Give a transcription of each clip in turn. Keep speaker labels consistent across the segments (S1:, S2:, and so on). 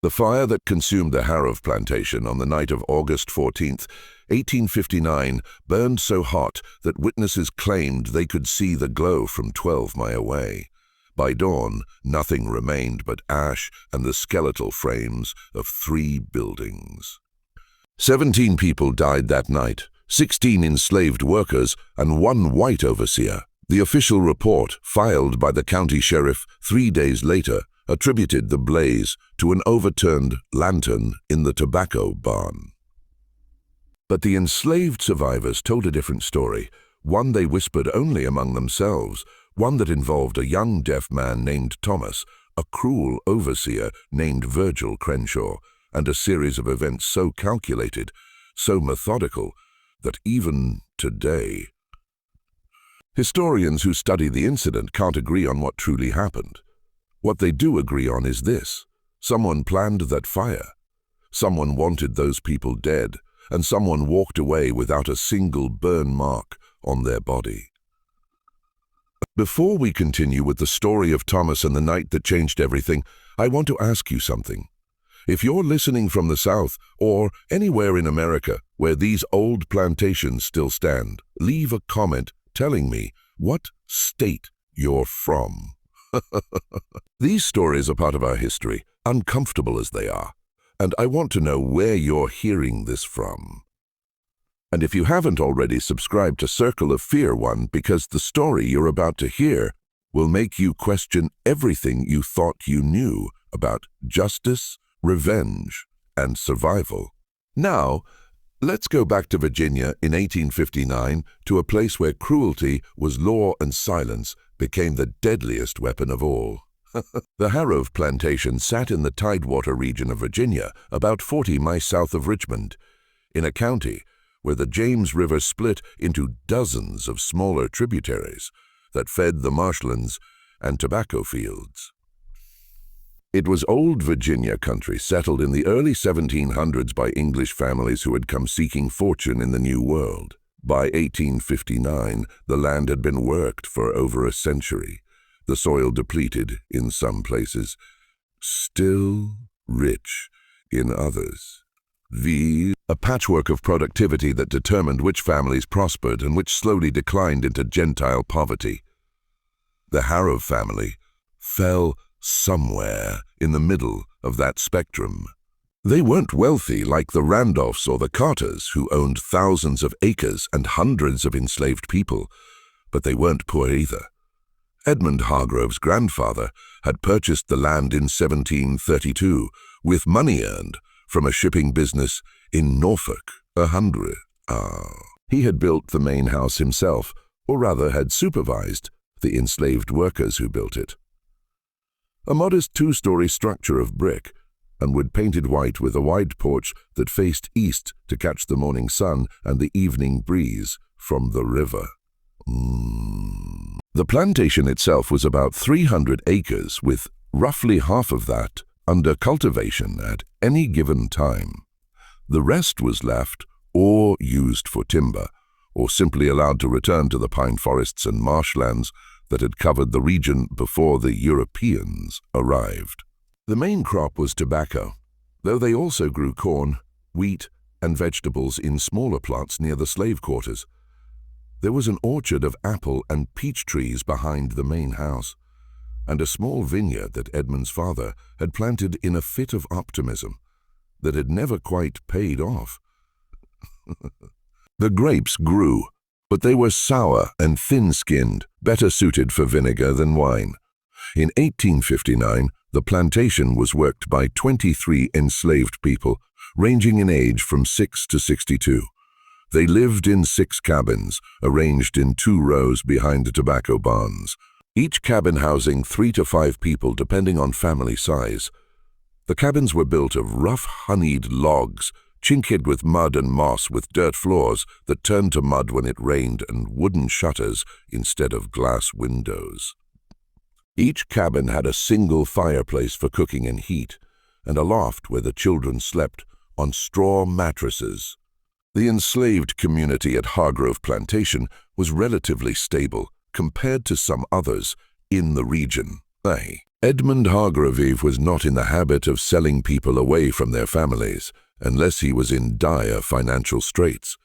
S1: The fire that consumed the Harrow Plantation on the night of August 14, 1859, burned so hot that witnesses claimed they could see the glow from 12 miles away. By dawn, nothing remained but ash and the skeletal frames of 3 buildings. 17 people died that night, 16 enslaved workers and 1 white overseer. The official report, filed by the county sheriff 3 days later, attributed the blaze to an overturned lantern in the tobacco barn. But the enslaved survivors told a different story, one they whispered only among themselves, one that involved a young deaf man named Thomas, a cruel overseer named Virgil Crenshaw, and a series of events so calculated, so methodical, that even today, historians who study the incident can't agree on what truly happened. What they do agree on is this: someone planned that fire, someone wanted those people dead, and someone walked away without a single burn mark on their body. Before we continue with the story of Thomas and the night that changed everything, I want to ask you something. If you're listening from the South or anywhere in America where these old plantations still stand, leave a comment telling me what state you're from. These stories are part of our history, uncomfortable as they are, and I want to know where you're hearing this from. And if you haven't already, subscribe to Circle of Fear 1, because the story you're about to hear will make you question everything you thought you knew about justice, revenge, and survival. Now, let's go back to Virginia in 1859, to a place where cruelty was law and silence became the deadliest weapon of all. The Harrow Plantation sat in the Tidewater region of Virginia, about 40 miles south of Richmond, in a county where the James River split into dozens of smaller tributaries that fed the marshlands and tobacco fields. It was old Virginia country, settled in the early 1700s by English families who had come seeking fortune in the New World. By 1859, the land had been worked for over a century, the soil depleted in some places, still rich in others. A patchwork of productivity that determined which families prospered and which slowly declined into Gentile poverty. The Harrow family fell somewhere in the middle of that spectrum. They weren't wealthy like the Randolphs or the Carters, who owned thousands of acres and hundreds of enslaved people, but they weren't poor either. Edmund Hargrove's grandfather had purchased the land in 1732 with money earned from a shipping business in Norfolk, He had built the main house himself, or rather had supervised the enslaved workers who built it. A modest 2-story structure of brick, and wood painted white with a wide porch that faced east to catch the morning sun and the evening breeze from the river. The plantation itself was about 300 acres, with roughly half of that under cultivation at any given time. The rest was left or used for timber, or simply allowed to return to the pine forests and marshlands that had covered the region before the Europeans arrived. The main crop was tobacco, though they also grew corn, wheat, and vegetables in smaller plots near the slave quarters. There was an orchard of apple and peach trees behind the main house, and a small vineyard that Edmund's father had planted in a fit of optimism that had never quite paid off. The grapes grew, but they were sour and thin-skinned, better suited for vinegar than wine. In 1859, the plantation was worked by 23 enslaved people, ranging in age from 6 to 62. They lived in 6 cabins, arranged in 2 rows behind the tobacco barns, each cabin housing 3 to 5 people depending on family size. The cabins were built of rough, honeyed logs, chinked with mud and moss, with dirt floors that turned to mud when it rained, and wooden shutters instead of glass windows. Each cabin had a single fireplace for cooking and heat, and a loft where the children slept on straw mattresses. The enslaved community at Harrow Plantation was relatively stable compared to some others in the region. Edmund Hargreave was not in the habit of selling people away from their families, unless he was in dire financial straits,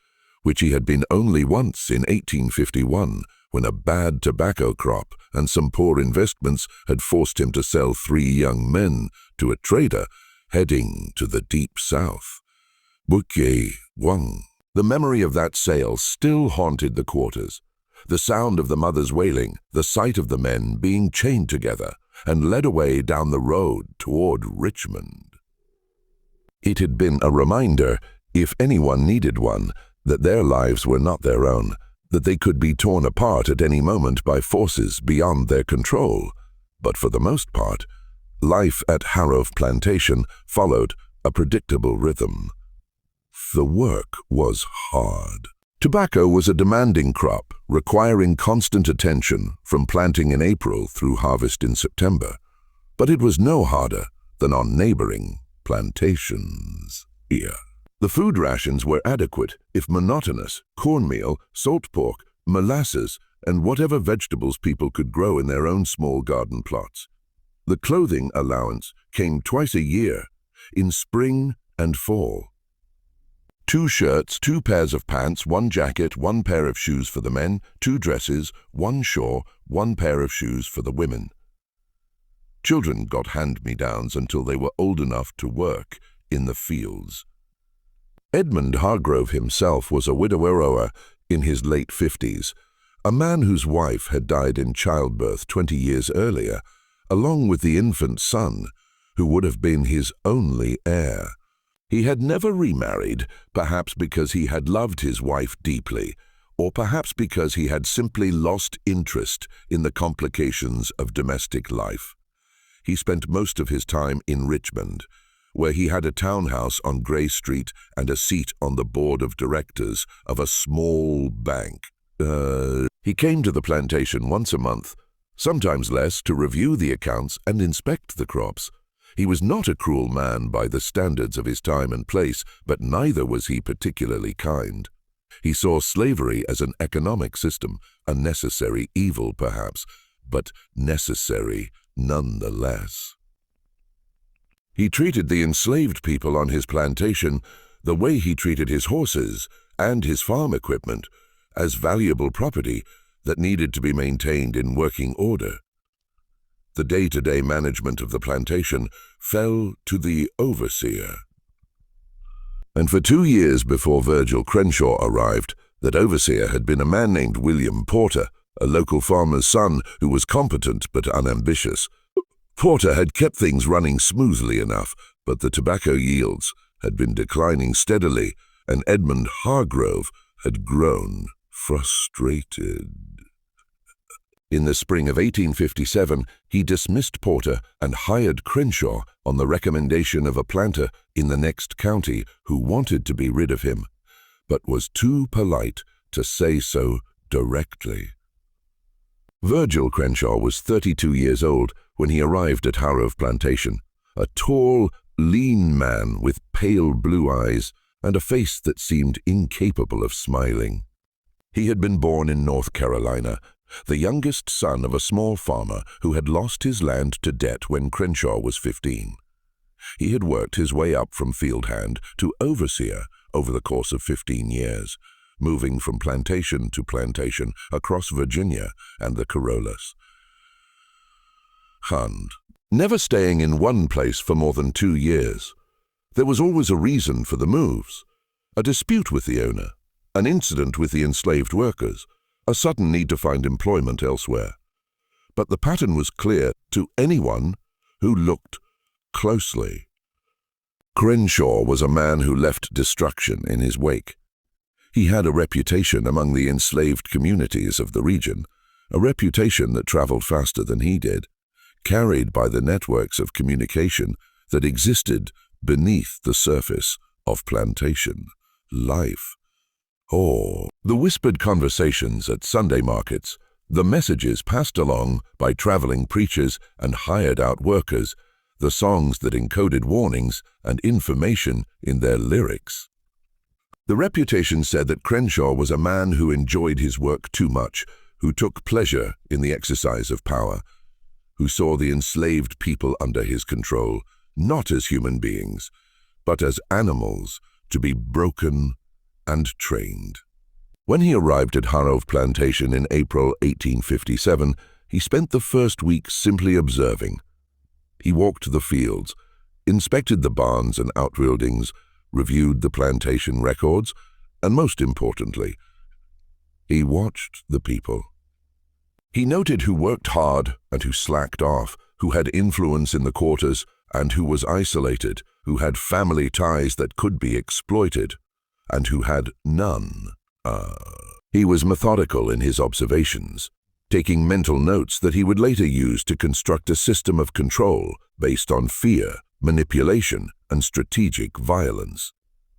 S1: which he had been only once in 1851, when a bad tobacco crop and some poor investments had forced him to sell 3 young men to a trader heading to the deep south. Bukye Wang. The memory of that sale still haunted the quarters. The sound of the mother's wailing, the sight of the men being chained together and led away down the road toward Richmond. It had been a reminder, if anyone needed one, that their lives were not their own, that they could be torn apart at any moment by forces beyond their control. But for the most part, life at Harrowing Plantation followed a predictable rhythm. The work was hard. Tobacco was a demanding crop, requiring constant attention from planting in April through harvest in September. But it was no harder than on neighboring plantations here. The food rations were adequate, if monotonous: cornmeal, salt pork, molasses, and whatever vegetables people could grow in their own small garden plots. The clothing allowance came twice a year, in spring and fall. 2 shirts, 2 pairs of pants, 1 jacket, 1 pair of shoes for the men, 2 dresses, 1 shawl, 1 pair of shoes for the women. Children got hand-me-downs until they were old enough to work in the fields. Edmund Hargrove himself was a widower in his late 50s, a man whose wife had died in childbirth 20 years earlier, along with the infant son, who would have been his only heir. He had never remarried, perhaps because he had loved his wife deeply, or perhaps because he had simply lost interest in the complications of domestic life. He spent most of his time in Richmond, where he had a townhouse on Grey Street and a seat on the board of directors of a small bank. He came to the plantation once a month, sometimes less, to review the accounts and inspect the crops. He was not a cruel man by the standards of his time and place, but neither was he particularly kind. He saw slavery as an economic system, a necessary evil perhaps, but necessary nonetheless. He treated the enslaved people on his plantation the way he treated his horses and his farm equipment, as valuable property that needed to be maintained in working order. The day-to-day management of the plantation fell to the overseer. And for 2 years before Virgil Crenshaw arrived, that overseer had been a man named William Porter, a local farmer's son who was competent but unambitious. Porter had kept things running smoothly enough, but the tobacco yields had been declining steadily, and Edmund Hargrove had grown frustrated. In the spring of 1857, he dismissed Porter and hired Crenshaw on the recommendation of a planter in the next county who wanted to be rid of him, but was too polite to say so directly. Virgil Crenshaw was 32 years old when he arrived at Harrowing Plantation, a tall, lean man with pale blue eyes and a face that seemed incapable of smiling. He had been born in North Carolina, the youngest son of a small farmer who had lost his land to debt when Crenshaw was 15. He had worked his way up from field hand to overseer over the course of 15 years, moving from plantation to plantation across Virginia and the Corollas. Never staying in one place for more than 2 years. There was always a reason for the moves: a dispute with the owner, an incident with the enslaved workers, a sudden need to find employment elsewhere. But the pattern was clear to anyone who looked closely. Crenshaw was a man who left destruction in his wake. He had a reputation among the enslaved communities of the region, a reputation that traveled faster than he did, carried by the networks of communication that existed beneath the surface of plantation life. The whispered conversations at Sunday markets, the messages passed along by traveling preachers and hired-out workers, the songs that encoded warnings and information in their lyrics. The reputation said that Crenshaw was a man who enjoyed his work too much, who took pleasure in the exercise of power. who saw the enslaved people under his control not as human beings, but as animals to be broken and trained. When he arrived at Harrow Plantation in April 1857, he spent the first week simply observing. He walked the fields, inspected the barns and outbuildings, reviewed the plantation records, and most importantly, he watched the people. He noted who worked hard and who slacked off, who had influence in the quarters and who was isolated, who had family ties that could be exploited, and who had none. He was methodical in his observations, taking mental notes that he would later use to construct a system of control based on fear, manipulation, and strategic violence.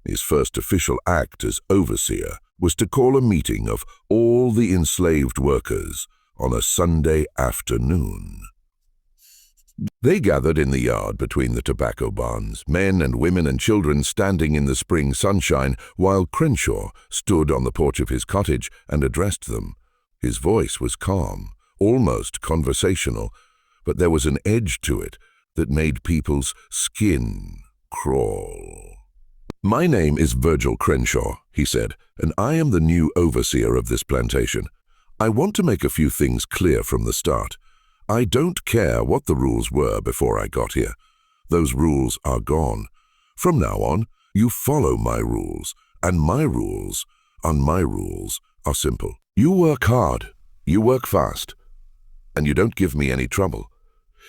S1: His first official act as overseer was to call a meeting of all the enslaved workers on a Sunday afternoon. They gathered in the yard between the tobacco barns, men and women and children standing in the spring sunshine, while Crenshaw stood on the porch of his cottage and addressed them. His voice was calm, almost conversational, but there was an edge to it that made people's skin crawl. "My name is Virgil Crenshaw," he said, "and I am the new overseer of this plantation. I want to make a few things clear from the start. I don't care what the rules were before I got here. Those rules are gone. From now on, you follow my rules, and my rules are simple. You work hard, you work fast, and you don't give me any trouble.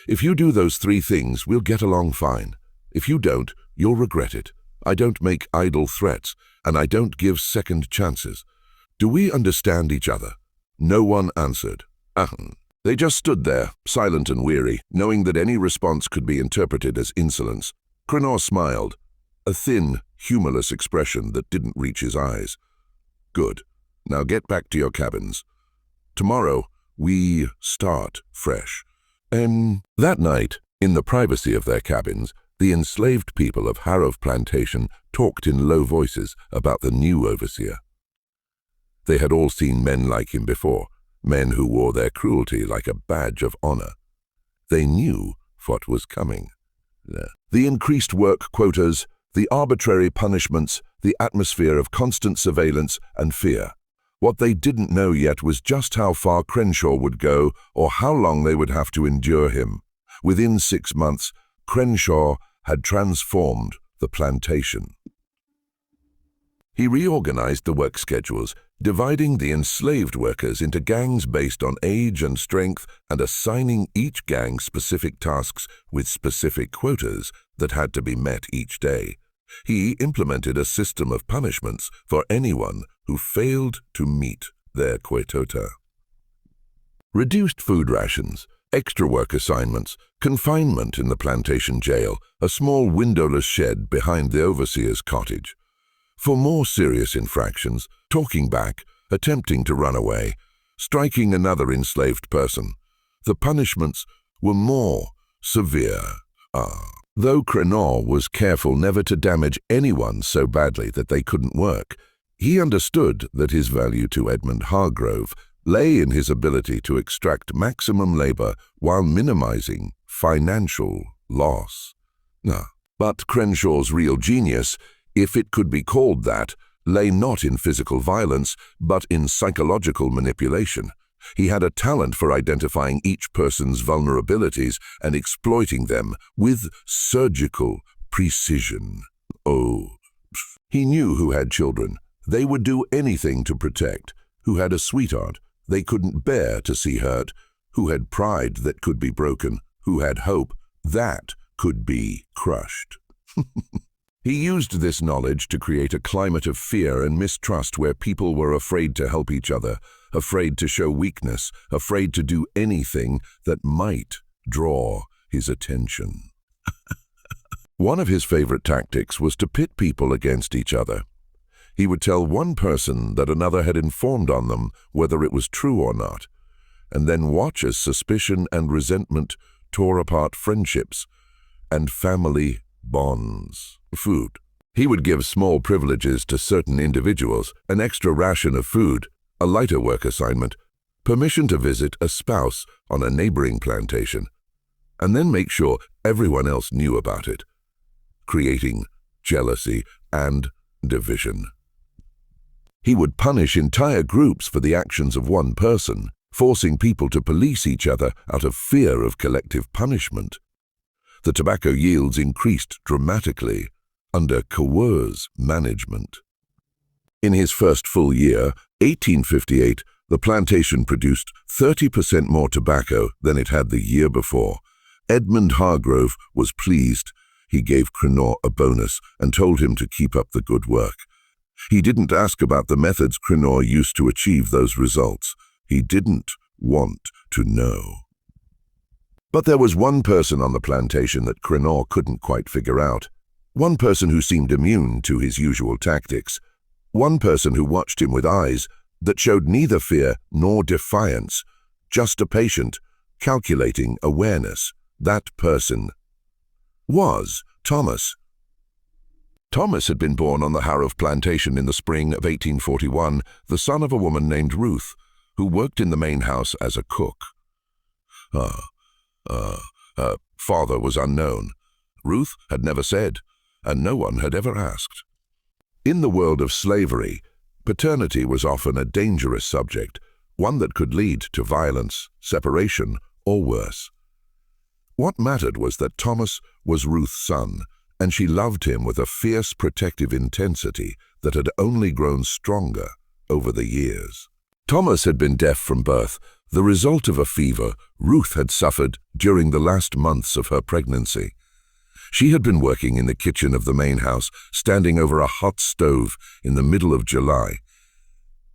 S1: If you do those 3 things, we'll get along fine. If you don't, you'll regret it. I don't make idle threats, and I don't give second chances. Do we understand each other?" No one answered. They just stood there, silent and weary, knowing that any response could be interpreted as insolence. Crenshaw smiled, a thin, humorless expression that didn't reach his eyes. "Good. Now get back to your cabins. Tomorrow, we start fresh." That night, in the privacy of their cabins, the enslaved people of Harrow Plantation talked in low voices about the new overseer. They had all seen men like him before, men who wore their cruelty like a badge of honor. They knew what was coming. The increased work quotas, the arbitrary punishments, the atmosphere of constant surveillance and fear. What they didn't know yet was just how far Crenshaw would go or how long they would have to endure him. Within 6 months, Crenshaw had transformed the plantation. He reorganized the work schedules, dividing the enslaved workers into gangs based on age and strength and assigning each gang specific tasks with specific quotas that had to be met each day. He implemented a system of punishments for anyone who failed to meet their quota. Reduced food rations, extra work assignments, confinement in the plantation jail, a small windowless shed behind the overseer's cottage. For more serious infractions, talking back, attempting to run away, striking another enslaved person, the punishments were more severe. Though Crenshaw was careful never to damage anyone so badly that they couldn't work, he understood that his value to Edmund Hargrove lay in his ability to extract maximum labor while minimizing financial loss. But Crenshaw's real genius, if it could be called that, lay not in physical violence, but in psychological manipulation. He had a talent for identifying each person's vulnerabilities and exploiting them with surgical precision. He knew who had children they would do anything to protect, who had a sweetheart they couldn't bear to see hurt, who had pride that could be broken, who had hope that could be crushed. He used this knowledge to create a climate of fear and mistrust where people were afraid to help each other, afraid to show weakness, afraid to do anything that might draw his attention. One of his favorite tactics was to pit people against each other. He would tell one person that another had informed on them, whether it was true or not, and then watch as suspicion and resentment tore apart friendships and family bonds. Food. He would give small privileges to certain individuals, an extra ration of food, a lighter work assignment, permission to visit a spouse on a neighboring plantation, and then make sure everyone else knew about it, creating jealousy and division. He would punish entire groups for the actions of one person, forcing people to police each other out of fear of collective punishment. The tobacco yields increased dramatically under coerced management. In his first full year, 1858, the plantation produced 30% more tobacco than it had the year before. Edmund Hargrove was pleased. He gave Crenor a bonus and told him to keep up the good work. He didn't ask about the methods Crenor used to achieve those results. He didn't want to know. But there was one person on the plantation that Crenor couldn't quite figure out. One person who seemed immune to his usual tactics. One person who watched him with eyes that showed neither fear nor defiance, just a patient, calculating awareness. That person was Thomas. Thomas had been born on the Harrow plantation in the spring of 1841, the son of a woman named Ruth, who worked in the main house as a cook. Her father was unknown. Ruth had never said, and no one had ever asked. In the world of slavery, paternity was often a dangerous subject, one that could lead to violence, separation, or worse. What mattered was that Thomas was Ruth's son, and she loved him with a fierce protective intensity that had only grown stronger over the years. Thomas had been deaf from birth, the result of a fever Ruth had suffered during the last months of her pregnancy. She had been working in the kitchen of the main house, standing over a hot stove in the middle of July,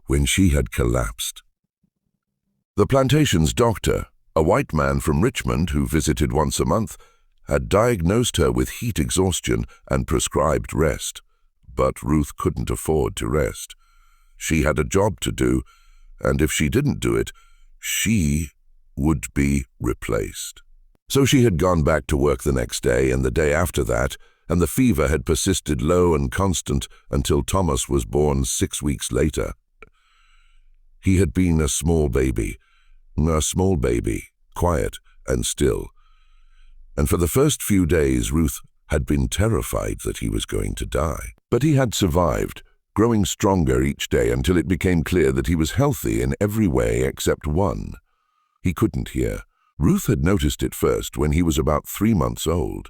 S1: when she had collapsed. The plantation's doctor, a white man from Richmond who visited once a month, had diagnosed her with heat exhaustion and prescribed rest. But Ruth couldn't afford to rest. She had a job to do, and if she didn't do it, she would be replaced. So she had gone back to work the next day and the day after that, and the fever had persisted low and constant until Thomas was born 6 weeks later. He had been a small baby, quiet and still. And for the first few days, Ruth had been terrified that he was going to die. But he had survived, growing stronger each day until it became clear that he was healthy in every way except one. He couldn't hear. Ruth had noticed it first when he was about 3 months old.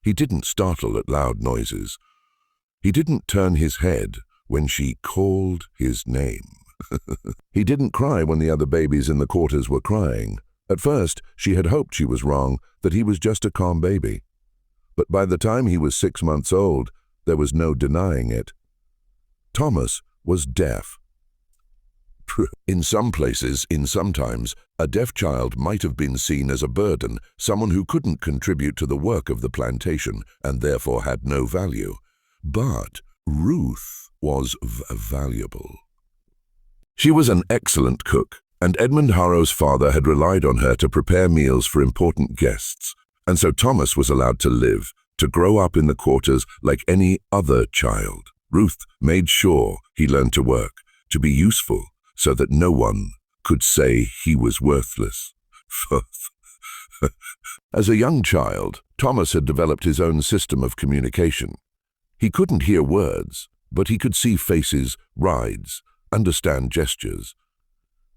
S1: He didn't startle at loud noises. He didn't turn his head when she called his name. He didn't cry when the other babies in the quarters were crying. At first, she had hoped she was wrong, that he was just a calm baby. But by the time he was 6 months old, there was no denying it. Thomas was deaf. In some places, sometimes, a deaf child might have been seen as a burden, someone who couldn't contribute to the work of the plantation and therefore had no value. But Ruth was valuable. She was an excellent cook, and Edmund Harrow's father had relied on her to prepare meals for important guests, and so Thomas was allowed to live, to grow up in the quarters like any other child. Ruth made sure he learned to work, to be useful, so that no one could say he was worthless. As a young child, Thomas had developed his own system of communication. He couldn't hear words, but he could see faces, rides, understand gestures.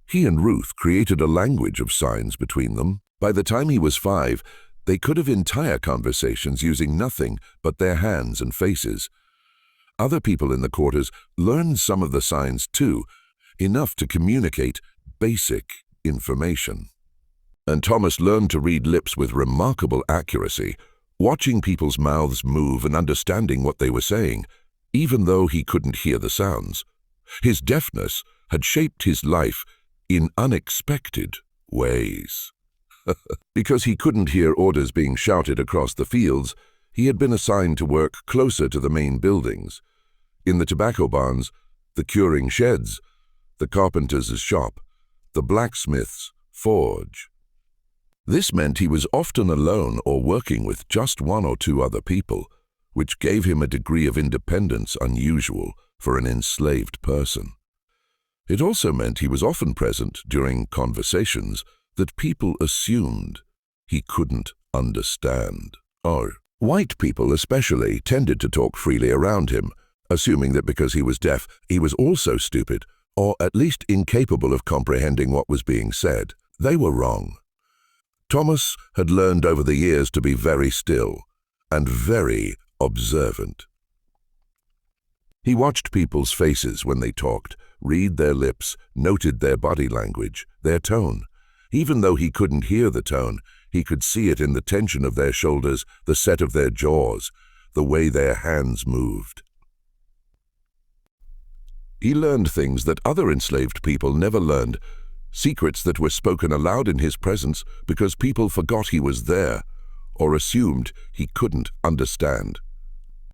S1: He and Ruth created a language of signs between them. By the time he was 5, they could have entire conversations using nothing but their hands and faces. Other people in the quarters learned some of the signs too, enough to communicate basic information. And Thomas learned to read lips with remarkable accuracy, watching people's mouths move and understanding what they were saying, even though he couldn't hear the sounds. His deafness had shaped his life in unexpected ways. Because he couldn't hear orders being shouted across the fields, he had been assigned to work closer to the main buildings, in the tobacco barns, the curing sheds, the carpenter's shop, the blacksmith's forge. This meant he was often alone or working with just 1 or 2 other people, which gave him a degree of independence unusual for an enslaved person. It also meant he was often present during conversations that people assumed he couldn't understand. Oh, white people especially tended to talk freely around him, assuming that because he was deaf, he was also stupid, or at least incapable of comprehending what was being said. They were wrong. Thomas had learned over the years to be very still and very observant. He watched people's faces when they talked, read their lips, noted their body language, their tone. Even though he couldn't hear the tone, he could see it in the tension of their shoulders, the set of their jaws, the way their hands moved. He learned things that other enslaved people never learned, secrets that were spoken aloud in his presence because people forgot he was there or assumed he couldn't understand.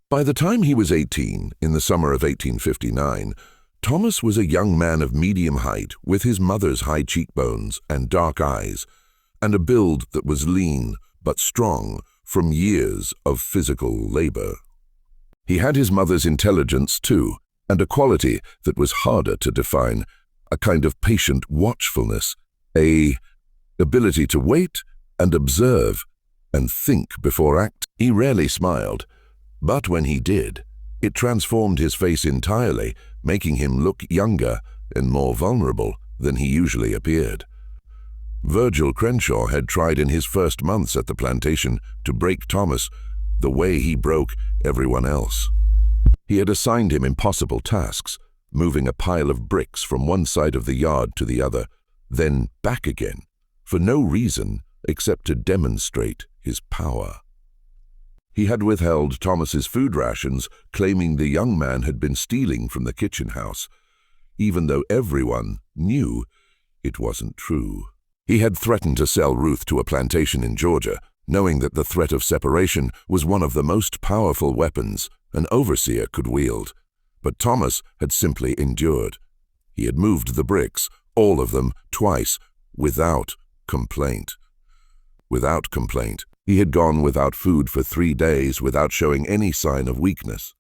S1: By the time he was 18, in the summer of 1859, Thomas was a young man of medium height with his mother's high cheekbones and dark eyes, and a build that was lean but strong from years of physical labor. He had his mother's intelligence too, and a quality that was harder to define, a kind of patient watchfulness, a ability to wait and observe and think before acting. He rarely smiled, but when he did, it transformed his face entirely, making him look younger and more vulnerable than he usually appeared. Virgil Crenshaw had tried in his first months at the plantation to break Thomas the way he broke everyone else. He had assigned him impossible tasks, moving a pile of bricks from one side of the yard to the other, then back again, for no reason except to demonstrate his power. He had withheld Thomas's food rations, claiming the young man had been stealing from the kitchen house, even though everyone knew it wasn't true. He had threatened to sell Ruth to a plantation in Georgia, knowing that the threat of separation was one of the most powerful weapons an overseer could wield. But Thomas had simply endured. He had moved the bricks, all of them, twice, without complaint. Without complaint. He had gone without food for 3 days without showing any sign of weakness.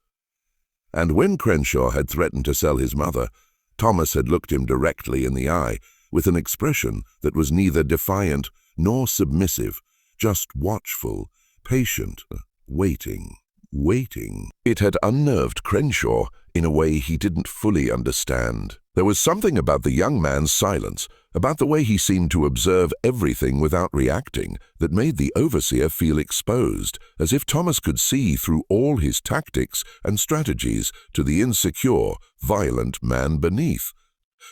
S1: And when Crenshaw had threatened to sell his mother, Thomas had looked him directly in the eye with an expression that was neither defiant nor submissive, just watchful, patient, waiting. It had unnerved Crenshaw in a way he didn't fully understand. There was something about the young man's silence, about the way he seemed to observe everything without reacting, that made the overseer feel exposed, as if Thomas could see through all his tactics and strategies to the insecure, violent man beneath.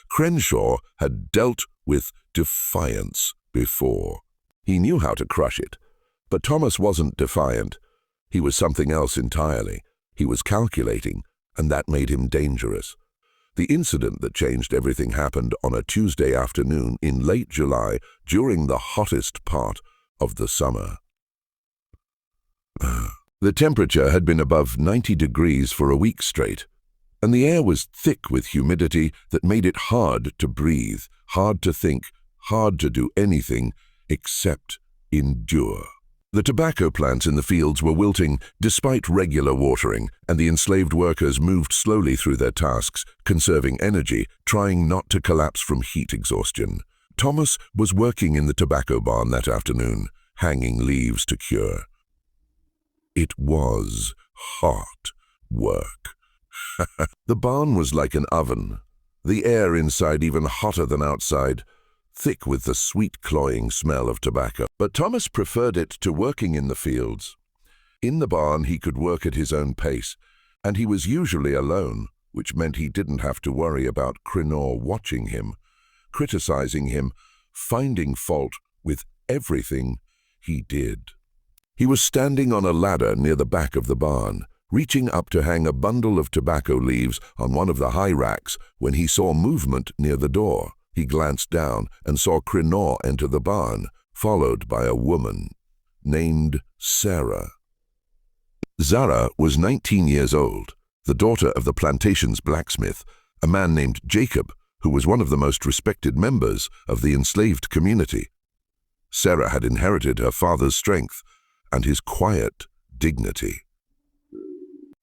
S1: Crenshaw had dealt with defiance before. He knew how to crush it, but Thomas wasn't defiant. He was something else entirely. He was calculating, and that made him dangerous. The incident that changed everything happened on a Tuesday afternoon in late July during the hottest part of the summer. The temperature had been above 90 degrees for a week straight, and the air was thick with humidity that made it hard to breathe, hard to think, hard to do anything except endure. The tobacco plants in the fields were wilting despite regular watering, and the enslaved workers moved slowly through their tasks, conserving energy, trying not to collapse from heat exhaustion. Thomas was working in the tobacco barn that afternoon, hanging leaves to cure. It was hot work. The barn was like an oven, the air inside even hotter than outside, thick with the sweet cloying smell of tobacco. But Thomas preferred it to working in the fields. In the barn he could work at his own pace, and he was usually alone, which meant he didn't have to worry about Crenshaw watching him, criticizing him, finding fault with everything he did. He was standing on a ladder near the back of the barn, reaching up to hang a bundle of tobacco leaves on one of the high racks when he saw movement near the door. He glanced down and saw Crenshaw enter the barn, followed by a woman named Sarah. Zara was 19 years old, the daughter of the plantation's blacksmith, a man named Jacob, who was one of the most respected members of the enslaved community. Sarah had inherited her father's strength and his quiet dignity.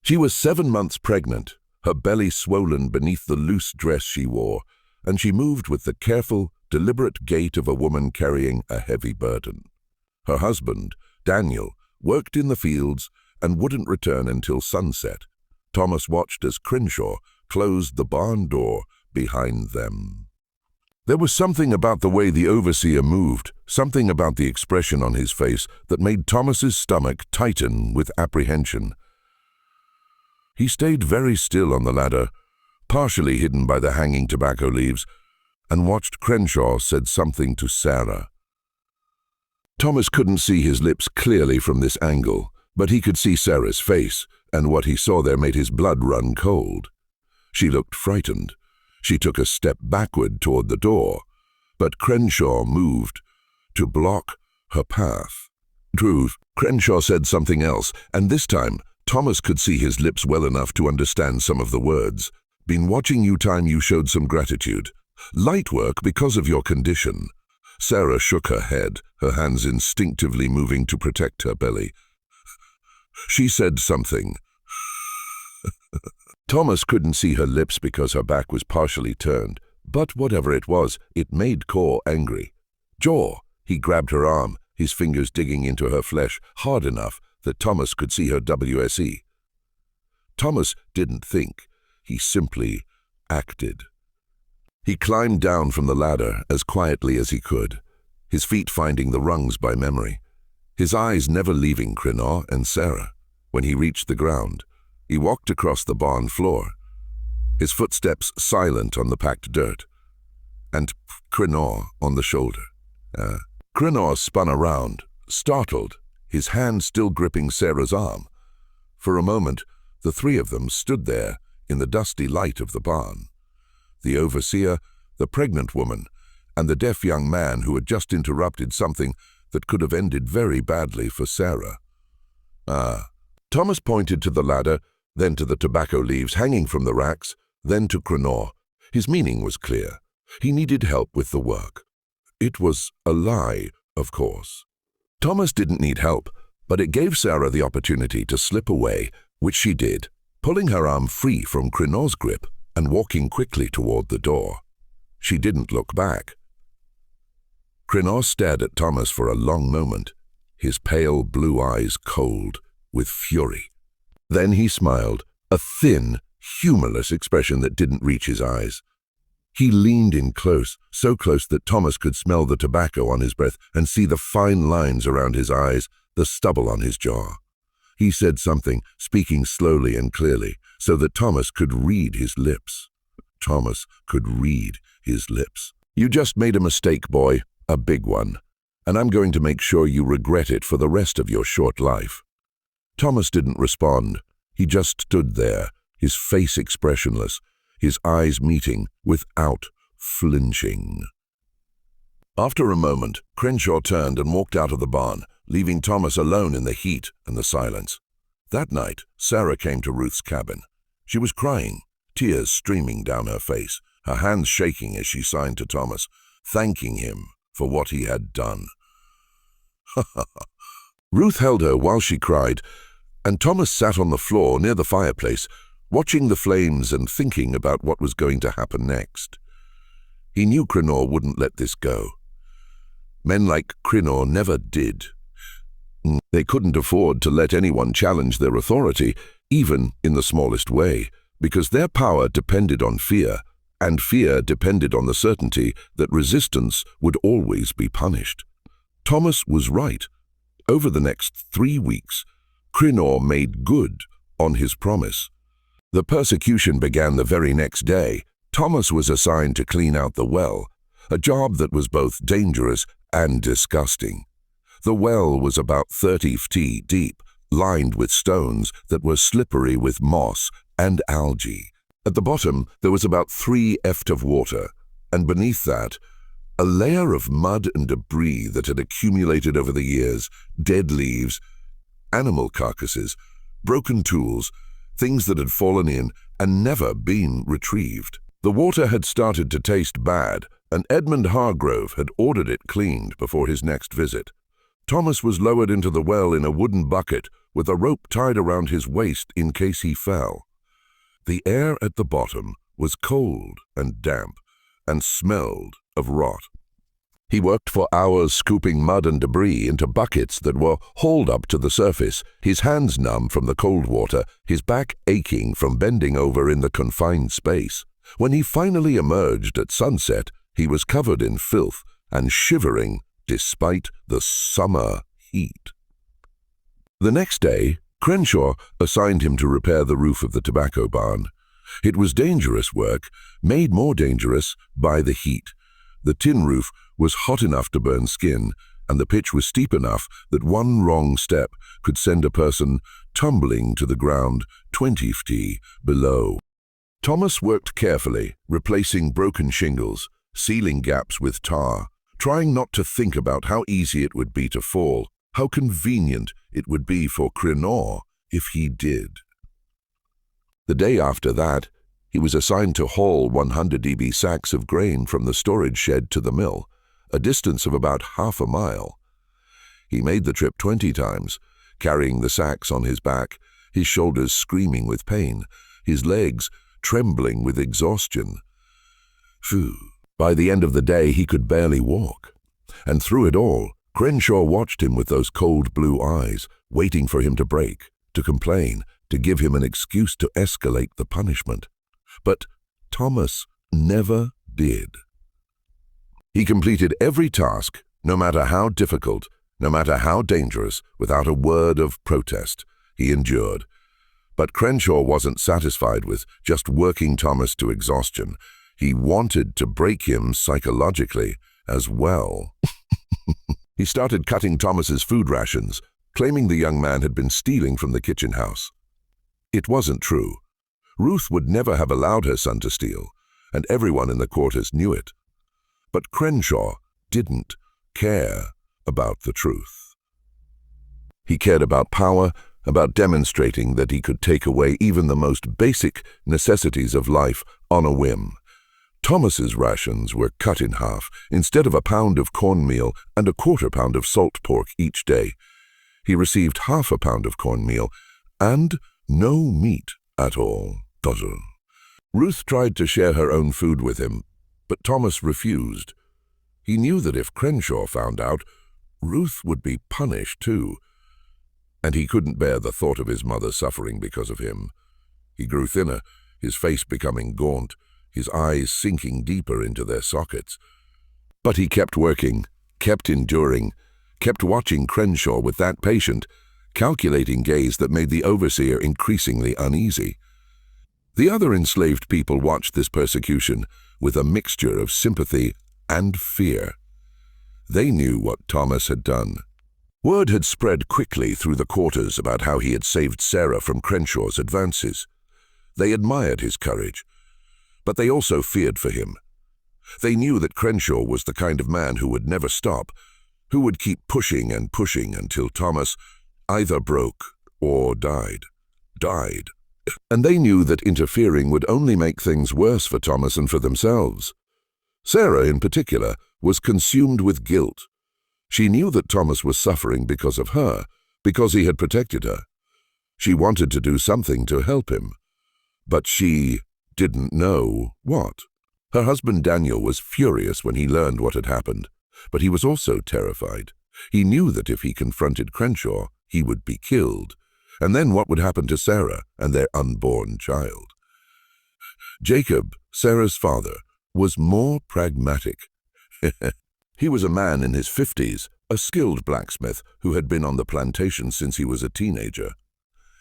S1: She was 7 months pregnant, her belly swollen beneath the loose dress she wore, and she moved with the careful, deliberate gait of a woman carrying a heavy burden. Her husband, Daniel, worked in the fields and wouldn't return until sunset. Thomas watched as Crenshaw closed the barn door behind them. There was something about the way the overseer moved, something about the expression on his face that made Thomas's stomach tighten with apprehension. He stayed very still on the ladder, partially hidden by the hanging tobacco leaves, and watched Crenshaw said something to Sarah. Thomas couldn't see his lips clearly from this angle, but he could see Sarah's face, and what he saw there made his blood run cold. She looked frightened. She took a step backward toward the door, but Crenshaw moved to block her path. True, Crenshaw said something else, and this time Thomas could see his lips well enough to understand some of the words. Been watching you time you showed some gratitude. Light work because of your condition. Sarah shook her head, her hands instinctively moving to protect her belly. She said something. Thomas couldn't see her lips because her back was partially turned, but whatever it was, it made Core angry. Jaw, he grabbed her arm, his fingers digging into her flesh hard enough that Thomas could see her WSE. Thomas didn't think, he simply acted. He climbed down from the ladder as quietly as he could, his feet finding the rungs by memory, his eyes never leaving Crenshaw and Sarah. When he reached the ground, he walked across the barn floor, his footsteps silent on the packed dirt, and Crenshaw on the shoulder. Crenshaw spun around, startled, his hand still gripping Sarah's arm. For a moment, the three of them stood there in the dusty light of the barn. The overseer, the pregnant woman, and the deaf young man who had just interrupted something that could have ended very badly for Sarah. Thomas pointed to the ladder, then to the tobacco leaves hanging from the racks, then to Crenshaw. His meaning was clear. He needed help with the work. It was a lie, of course. Thomas didn't need help, but it gave Sarah the opportunity to slip away, which she did, pulling her arm free from Crenshaw's grip and walking quickly toward the door. She didn't look back. Crenshaw stared at Thomas for a long moment, his pale blue eyes cold with fury. Then he smiled, a thin, humorless expression that didn't reach his eyes. He leaned in close, so close that Thomas could smell the tobacco on his breath and see the fine lines around his eyes, the stubble on his jaw. He said something, speaking slowly and clearly, so that Thomas could read his lips. Thomas could read his lips. You just made a mistake, boy, a big one, and I'm going to make sure you regret it for the rest of your short life. Thomas didn't respond. He just stood there, his face expressionless, his eyes meeting without flinching. After a moment, Crenshaw turned and walked out of the barn, leaving Thomas alone in the heat and the silence. That night, Sarah came to Ruth's cabin. She was crying, tears streaming down her face, her hands shaking as she signed to Thomas, thanking him for what he had done. Ruth held her while she cried, and Thomas sat on the floor near the fireplace, watching the flames and thinking about what was going to happen next. He knew Crenshaw wouldn't let this go. Men like Crenshaw never did. They couldn't afford to let anyone challenge their authority, even in the smallest way, because their power depended on fear, and fear depended on the certainty that resistance would always be punished. Thomas was right. Over the next 3 weeks, Crenshaw made good on his promise. The persecution began the very next day. Thomas was assigned to clean out the well, a job that was both dangerous and disgusting. The well was about 30 feet deep, lined with stones that were slippery with moss and algae. At the bottom, there was about 3 feet of water, and beneath that, a layer of mud and debris that had accumulated over the years, dead leaves, animal carcasses, broken tools, things that had fallen in and never been retrieved. The water had started to taste bad, and Edmund Hargrove had ordered it cleaned before his next visit. Thomas was lowered into the well in a wooden bucket with a rope tied around his waist in case he fell. The air at the bottom was cold and damp and smelled of rot. He worked for hours scooping mud and debris into buckets that were hauled up to the surface, his hands numb from the cold water, his back aching from bending over in the confined space. When he finally emerged at sunset, he was covered in filth and shivering despite the summer heat. The next day, Crenshaw assigned him to repair the roof of the tobacco barn. It was dangerous work, made more dangerous by the heat. The tin roof was hot enough to burn skin, and the pitch was steep enough that one wrong step could send a person tumbling to the ground 20 feet below. Thomas worked carefully, replacing broken shingles, sealing gaps with tar, trying not to think about how easy it would be to fall, how convenient it would be for Crenshaw if he did. The day after that, he was assigned to haul 100 db sacks of grain from the storage shed to the mill, a distance of about half a mile. He made the trip 20 times, carrying the sacks on his back, his shoulders screaming with pain, his legs trembling with exhaustion. Phew. By the end of the day, he could barely walk. And through it all, Crenshaw watched him with those cold blue eyes, waiting for him to break, to complain, to give him an excuse to escalate the punishment. But Thomas never did. He completed every task, no matter how difficult, no matter how dangerous, without a word of protest. He endured. But Crenshaw wasn't satisfied with just working Thomas to exhaustion. He wanted to break him psychologically as well. He started cutting Thomas's food rations, claiming the young man had been stealing from the kitchen house. It wasn't true. Ruth would never have allowed her son to steal, and everyone in the quarters knew it. But Crenshaw didn't care about the truth. He cared about power, about demonstrating that he could take away even the most basic necessities of life on a whim. Thomas's rations were cut in half. Instead of a pound of cornmeal and a quarter pound of salt pork each day, he received half a pound of cornmeal and no meat at all. Ruth tried to share her own food with him, but Thomas refused. He knew that if Crenshaw found out, Ruth would be punished too, and he couldn't bear the thought of his mother suffering because of him. He grew thinner, his face becoming gaunt, his eyes sinking deeper into their sockets. But he kept working, kept enduring, kept watching Crenshaw with that patient, calculating gaze that made the overseer increasingly uneasy. The other enslaved people watched this persecution with a mixture of sympathy and fear. They knew what Thomas had done. Word had spread quickly through the quarters about how he had saved Sarah from Crenshaw's advances. They admired his courage, but they also feared for him. They knew that Crenshaw was the kind of man who would never stop, who would keep pushing and pushing until Thomas either broke or died. And they knew that interfering would only make things worse for Thomas and for themselves. Sarah, in particular, was consumed with guilt. She knew that Thomas was suffering because of her, because he had protected her. She wanted to do something to help him, but she didn't know what. Her husband Daniel was furious when he learned what had happened, but he was also terrified. He knew that if he confronted Crenshaw, he would be killed. And then what would happen to Sarah and their unborn child? Jacob, Sarah's father, was more pragmatic. He was a man in his 50s, a skilled blacksmith who had been on the plantation since he was a teenager.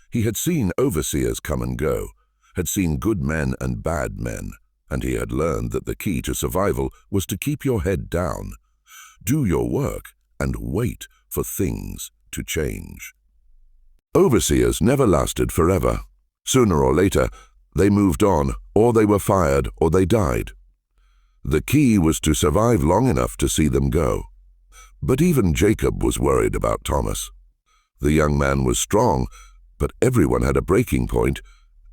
S1: He had seen overseers come and go, had seen good men and bad men, and he had learned that the key to survival was to keep your head down, do your work, and wait for things to change. Overseers never lasted forever. Sooner or later, they moved on, or they were fired, or they died. The key was to survive long enough to see them go. But even Jacob was worried about Thomas. The young man was strong, but everyone had a breaking point,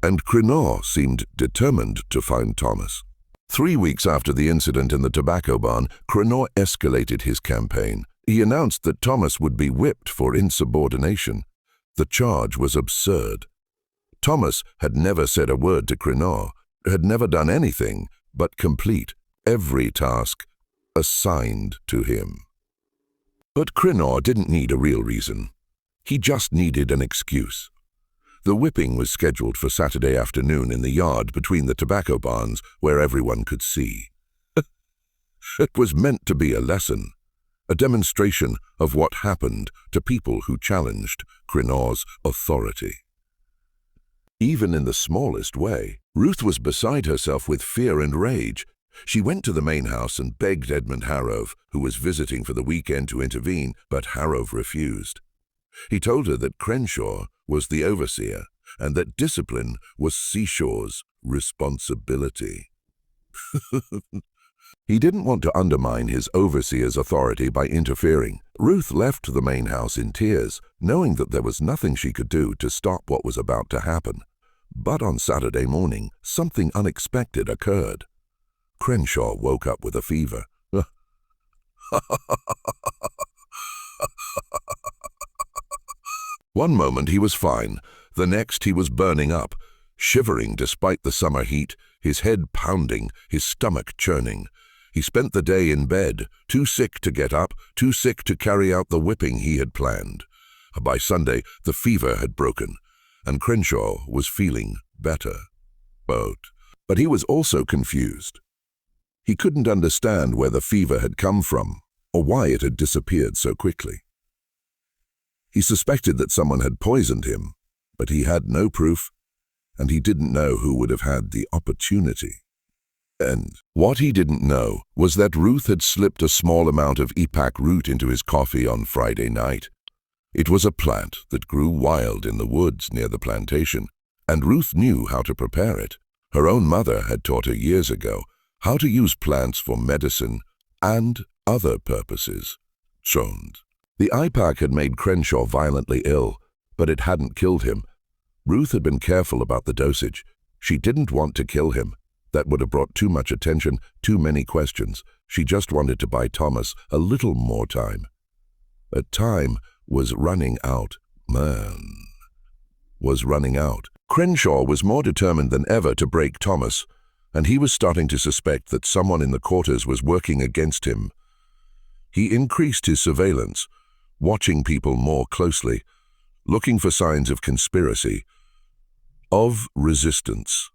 S1: and Crenshaw seemed determined to find Thomas. 3 weeks after the incident in the tobacco barn, Crenshaw escalated his campaign. He announced that Thomas would be whipped for insubordination. The charge was absurd. Thomas had never said a word to Crenshaw, had never done anything but complete every task assigned to him. But Crinor didn't need a real reason. He just needed an excuse. The whipping was scheduled for Saturday afternoon in the yard between the tobacco barns where everyone could see. It was meant to be a lesson, a demonstration of what happened to people who challenged Crinor's authority. Even in the smallest way, Ruth was beside herself with fear and rage. She went to the main house and begged Edmund Harrow, who was visiting for the weekend, to intervene, but Harrow refused. He told her that Crenshaw was the overseer and that discipline was Seashaw's responsibility. He didn't want to undermine his overseer's authority by interfering. Ruth left the main house in tears, knowing that there was nothing she could do to stop what was about to happen. But on Saturday morning, something unexpected occurred. Crenshaw woke up with a fever. One moment he was fine, the next he was burning up, shivering despite the summer heat, his head pounding, his stomach churning. He spent the day in bed, too sick to get up, too sick to carry out the whipping he had planned. By Sunday, the fever had broken, and Crenshaw was feeling better. But he was also confused. He couldn't understand where the fever had come from, or why it had disappeared so quickly. He suspected that someone had poisoned him, but he had no proof, and he didn't know who would have had the opportunity. And what he didn't know was that Ruth had slipped a small amount of ipak root into his coffee on Friday night. It was a plant that grew wild in the woods near the plantation, and Ruth knew how to prepare it. Her own mother had taught her years ago how to use plants for medicine and other purposes. The ipak had made Crenshaw violently ill, but it hadn't killed him. Ruth had been careful about the dosage. She didn't want to kill him. That would have brought too much attention, too many questions. She just wanted to buy Thomas a little more time. But time was running out. Crenshaw was more determined than ever to break Thomas, and he was starting to suspect that someone in the quarters was working against him. He increased his surveillance, watching people more closely, looking for signs of conspiracy, of resistance.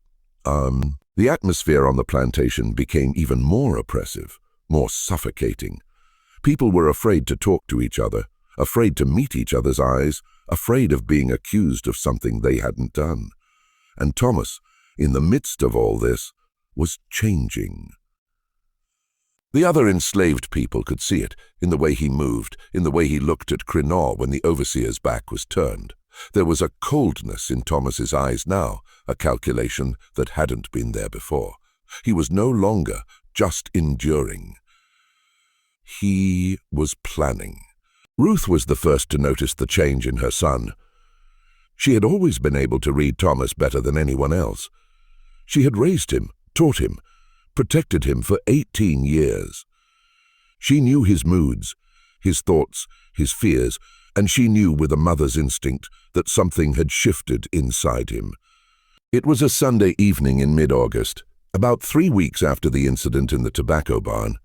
S1: The atmosphere on the plantation became even more oppressive, more suffocating. People were afraid to talk to each other, afraid to meet each other's eyes, afraid of being accused of something they hadn't done. And Thomas, in the midst of all this, was changing. The other enslaved people could see it, in the way he moved, in the way he looked at Crinor when the overseer's back was turned. There was a coldness in Thomas's eyes now, a calculation that hadn't been there before. He was no longer just enduring. He was planning. Ruth was the first to notice the change in her son. She had always been able to read Thomas better than anyone else. She had raised him, taught him, protected him for 18 years. She knew his moods, his thoughts, his fears, and she knew with a mother's instinct that something had shifted inside him. It was a Sunday evening in mid-August, about 3 weeks after the incident in the tobacco barn.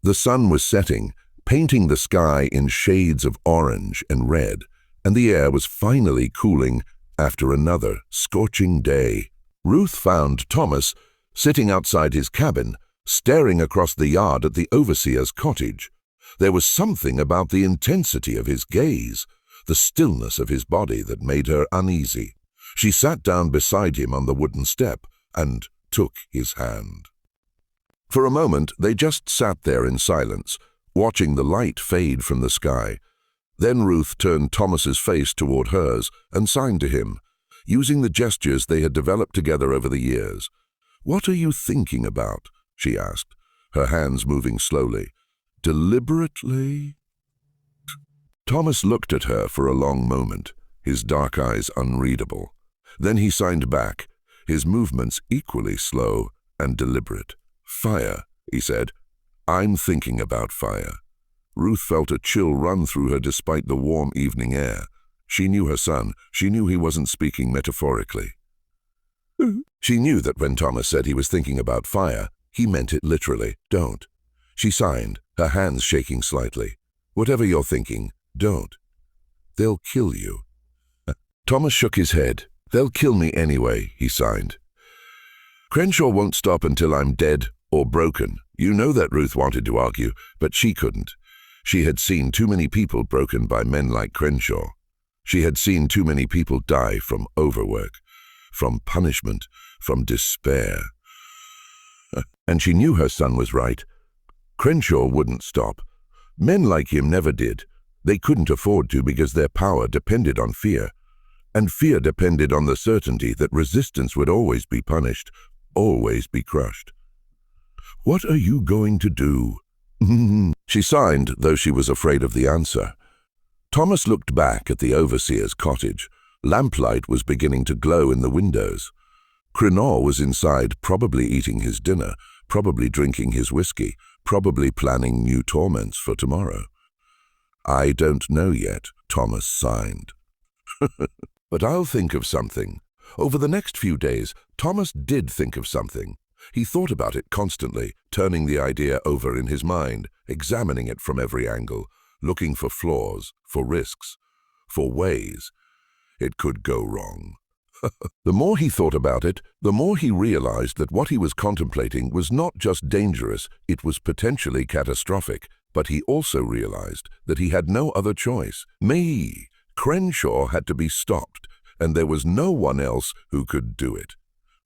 S1: The sun was setting, painting the sky in shades of orange and red, and the air was finally cooling after another scorching day. Ruth found Thomas sitting outside his cabin, staring across the yard at the overseer's cottage. There was something about the intensity of his gaze, the stillness of his body that made her uneasy. She sat down beside him on the wooden step and took his hand. For a moment, they just sat there in silence, watching the light fade from the sky. Then Ruth turned Thomas's face toward hers and signed to him, using the gestures they had developed together over the years. "What are you thinking about?" she asked, her hands moving slowly. "Deliberately?" Thomas looked at her for a long moment, his dark eyes unreadable. Then he signed back, his movements equally slow and deliberate. "Fire," he said. "I'm thinking about fire." Ruth felt a chill run through her despite the warm evening air. She knew her son. She knew he wasn't speaking metaphorically. She knew that when Thomas said he was thinking about fire, he meant it literally. "Don't. She signed, her hands shaking slightly. "Whatever you're thinking, don't. They'll kill you." Thomas shook his head. "They'll kill me anyway," he signed. "Crenshaw won't stop until I'm dead or broken." You know that, Ruth wanted to argue, but she couldn't. She had seen too many people broken by men like Crenshaw. She had seen too many people die from overwork, from punishment, from despair. And she knew her son was right. Crenshaw wouldn't stop. Men like him never did. They couldn't afford to because their power depended on fear. And fear depended on the certainty that resistance would always be punished, always be crushed. "What are you going to do?" She signed, though she was afraid of the answer. Thomas looked back at the overseer's cottage. Lamplight was beginning to glow in the windows. Crenoir was inside, probably eating his dinner, probably drinking his whiskey, probably planning new torments for tomorrow. "I don't know yet," Thomas signed. "But I'll think of something." Over the next few days, Thomas did think of something. He thought about it constantly, turning the idea over in his mind, examining it from every angle, looking for flaws, for risks, for ways it could go wrong. The more he thought about it, the more he realized that what he was contemplating was not just dangerous, it was potentially catastrophic. But he also realized that he had no other choice. Crenshaw had to be stopped, and there was no one else who could do it.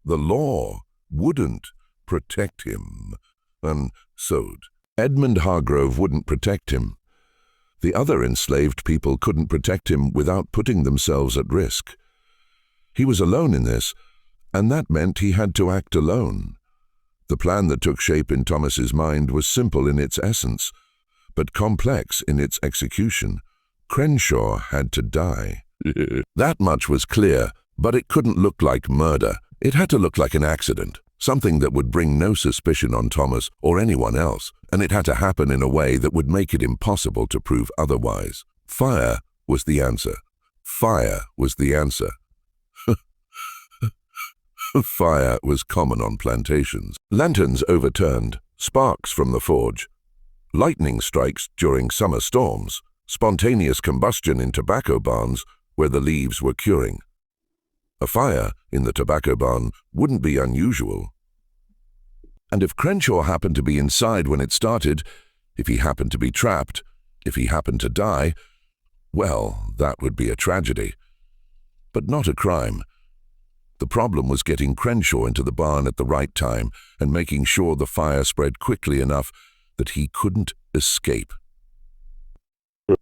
S1: The law wouldn't protect him, and so'd. Edmund Hargrove wouldn't protect him. The other enslaved people couldn't protect him without putting themselves at risk. He was alone in this, and that meant he had to act alone. The plan that took shape in Thomas's mind was simple in its essence, but complex in its execution. Crenshaw had to die. That much was clear, but it couldn't look like murder. It had to look like an accident, something that would bring no suspicion on Thomas or anyone else, and it had to happen in a way that would make it impossible to prove otherwise. Fire was the answer. Fire was the answer. Fire was common on plantations. Lanterns overturned, sparks from the forge, lightning strikes during summer storms, spontaneous combustion in tobacco barns where the leaves were curing. A fire in the tobacco barn wouldn't be unusual. And if Crenshaw happened to be inside when it started, if he happened to be trapped, if he happened to die, well, that would be a tragedy. But not a crime. The problem was getting Crenshaw into the barn at the right time and making sure the fire spread quickly enough that he couldn't escape.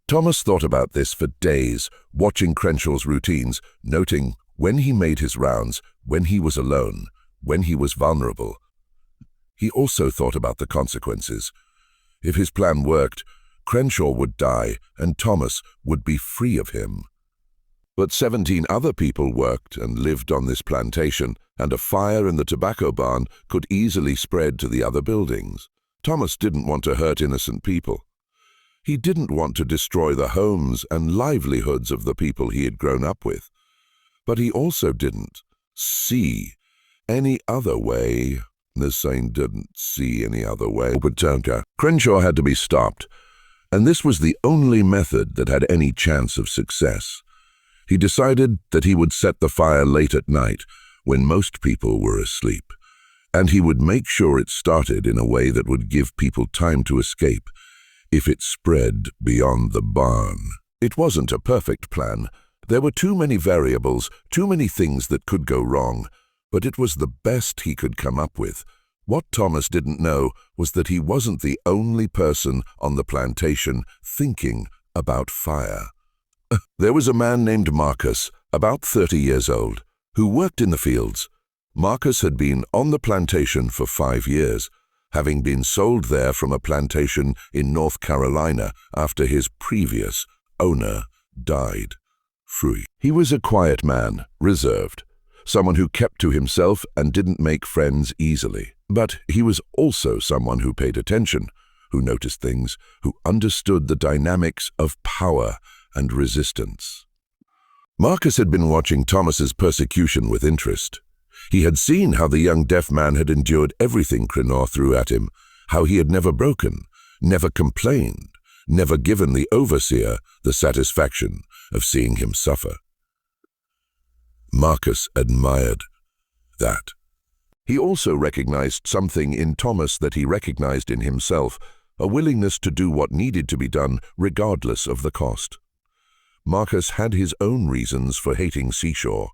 S1: Thomas thought about this for days, watching Crenshaw's routines, noting when he made his rounds, when he was alone, when he was vulnerable. He also thought about the consequences. If his plan worked, Crenshaw would die and Thomas would be free of him. But 17 other people worked and lived on this plantation, and a fire in the tobacco barn could easily spread to the other buildings. Thomas didn't want to hurt innocent people. He didn't want to destroy the homes and livelihoods of the people he had grown up with. But he also didn't see any other way. The saint didn't see any other way. Crenshaw had to be stopped, and this was the only method that had any chance of success. He decided that he would set the fire late at night, when most people were asleep, and he would make sure it started in a way that would give people time to escape if it spread beyond the barn. It wasn't a perfect plan. There were too many variables, too many things that could go wrong, but it was the best he could come up with. What Thomas didn't know was that he wasn't the only person on the plantation thinking about fire. There was a man named Marcus, about 30 years old, who worked in the fields. Marcus had been on the plantation for 5 years, having been sold there from a plantation in North Carolina after his previous owner died. Free. He was a quiet man, reserved, someone who kept to himself and didn't make friends easily. But he was also someone who paid attention, who noticed things, who understood the dynamics of power and resistance. Marcus had been watching Thomas's persecution with interest. He had seen how the young deaf man had endured everything Crenoir threw at him, how he had never broken, never complained, never given the overseer the satisfaction of seeing him suffer. Marcus admired that. He also recognized something in Thomas that he recognized in himself, a willingness to do what needed to be done regardless of the cost. Marcus had his own reasons for hating Seashore.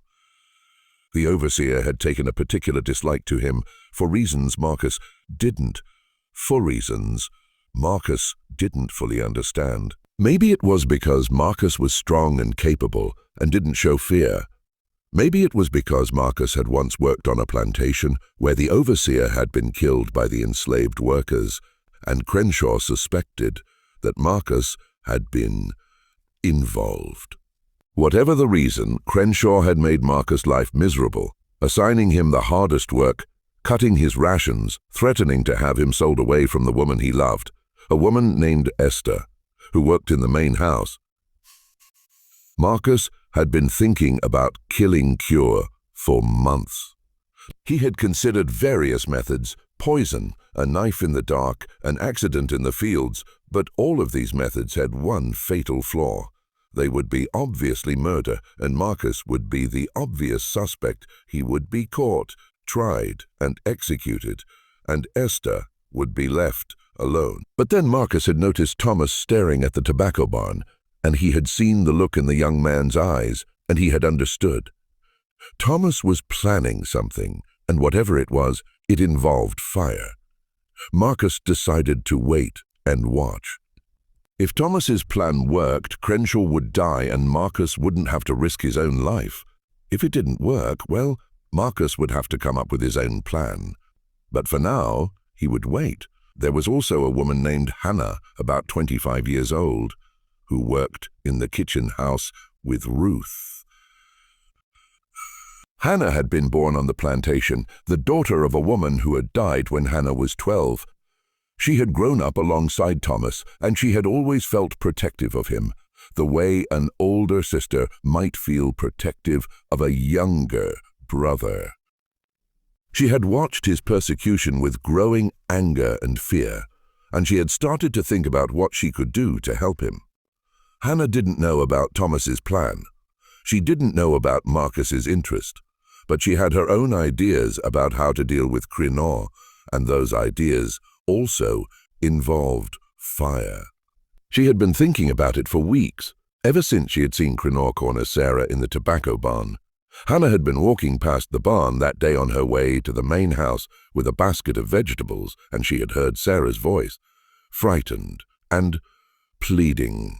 S1: The overseer had taken a particular dislike to him for reasons Marcus didn't fully understand. Maybe it was because Marcus was strong and capable and didn't show fear. Maybe it was because Marcus had once worked on a plantation where the overseer had been killed by the enslaved workers, and Crenshaw suspected that Marcus had been involved. Whatever the reason, Crenshaw had made Marcus' life miserable, assigning him the hardest work, cutting his rations, threatening to have him sold away from the woman he loved, a woman named Esther, who worked in the main house. Marcus had been thinking about killing Cure for months. He had considered various methods: poison, a knife in the dark, an accident in the fields, but all of these methods had one fatal flaw. They would be obviously murder, and Marcus would be the obvious suspect. He would be caught, tried, and executed, and Esther would be left alone. But then Marcus had noticed Thomas staring at the tobacco barn, and he had seen the look in the young man's eyes, and he had understood. Thomas was planning something, and whatever it was, it involved fire. Marcus decided to wait and watch. If Thomas's plan worked, Crenshaw would die and Marcus wouldn't have to risk his own life. If it didn't work, well, Marcus would have to come up with his own plan. But for now, he would wait. There was also a woman named Hannah, about 25 years old, who worked in the kitchen house with Ruth. Hannah had been born on the plantation, the daughter of a woman who had died when Hannah was 12. She had grown up alongside Thomas, and she had always felt protective of him, the way an older sister might feel protective of a younger brother. She had watched his persecution with growing anger and fear, and she had started to think about what she could do to help him. Hannah didn't know about Thomas's plan. She didn't know about Marcus's interest, but she had her own ideas about how to deal with Crenshaw, and those ideas also involved fire. She had been thinking about it for weeks, ever since she had seen Crenshaw corner Sarah in the tobacco barn. Hannah had been walking past the barn that day on her way to the main house with a basket of vegetables, and she had heard Sarah's voice, frightened and pleading.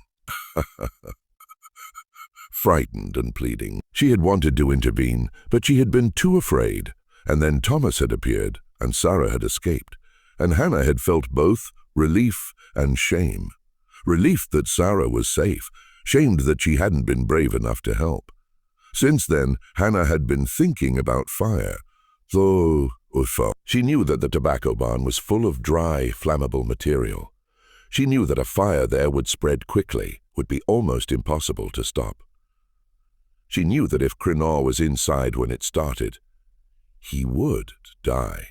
S1: Frightened and pleading. She had wanted to intervene, but she had been too afraid, and then Thomas had appeared, and Sarah had escaped, and Hannah had felt both relief and shame. Relief that Sarah was safe, shamed that she hadn't been brave enough to help. Since then, Hannah had been thinking about fire, though she knew that the tobacco barn was full of dry, flammable material. She knew that a fire there would spread quickly, would be almost impossible to stop. She knew that if Crenshaw was inside when it started, he would die.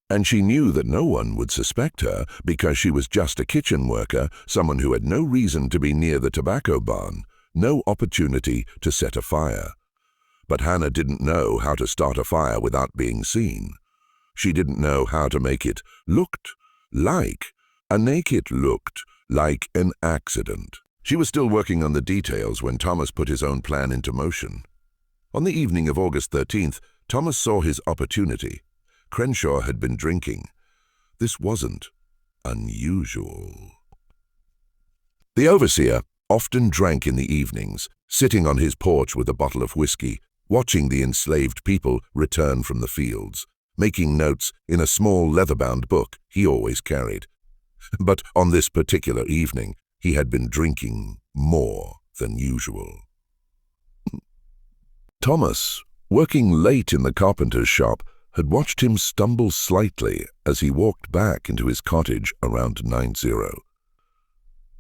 S1: And she knew that no one would suspect her because she was just a kitchen worker, someone who had no reason to be near the tobacco barn, no opportunity to set a fire. But Hannah didn't know how to start a fire without being seen. She didn't know how to make it looked like an accident. She was still working on the details when Thomas put his own plan into motion. On the evening of August 13th, Thomas saw his opportunity. Crenshaw had been drinking. This wasn't unusual. The overseer often drank in the evenings, sitting on his porch with a bottle of whiskey, watching the enslaved people return from the fields, making notes in a small leather-bound book he always carried. But on this particular evening, he had been drinking more than usual. Thomas, working late in the carpenter's shop, had watched him stumble slightly as he walked back into his cottage around 9:00.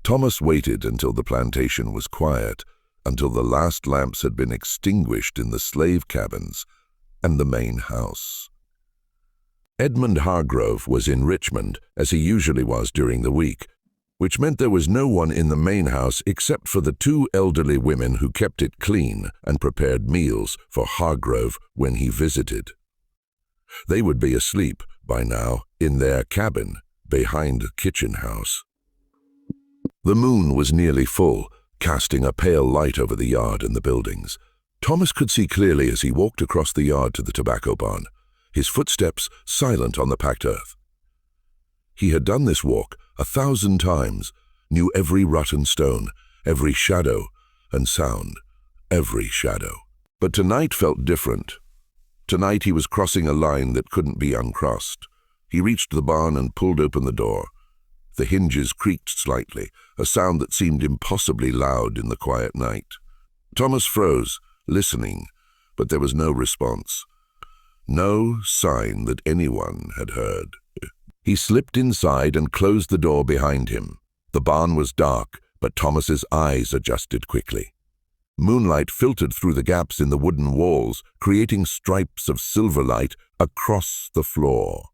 S1: Thomas waited until the plantation was quiet, until the last lamps had been extinguished in the slave cabins and the main house. Edmund Hargrove was in Richmond, as he usually was during the week, which meant there was no one in the main house except for the two elderly women who kept it clean and prepared meals for Hargrove when he visited. They would be asleep by now in their cabin behind the kitchen house. The moon was nearly full, casting a pale light over the yard and the buildings. Thomas could see clearly as he walked across the yard to the tobacco barn, his footsteps silent on the packed earth. He had done this walk 1,000 times, knew every rut and stone, every shadow and sound, every shadow. But tonight felt different. Tonight he was crossing a line that couldn't be uncrossed. He reached the barn and pulled open the door. The hinges creaked slightly, a sound that seemed impossibly loud in the quiet night. Thomas froze, listening, but there was no response. No sign that anyone had heard. He slipped inside and closed the door behind him. The barn was dark, but Thomas's eyes adjusted quickly. Moonlight filtered through the gaps in the wooden walls, creating stripes of silver light across the floor.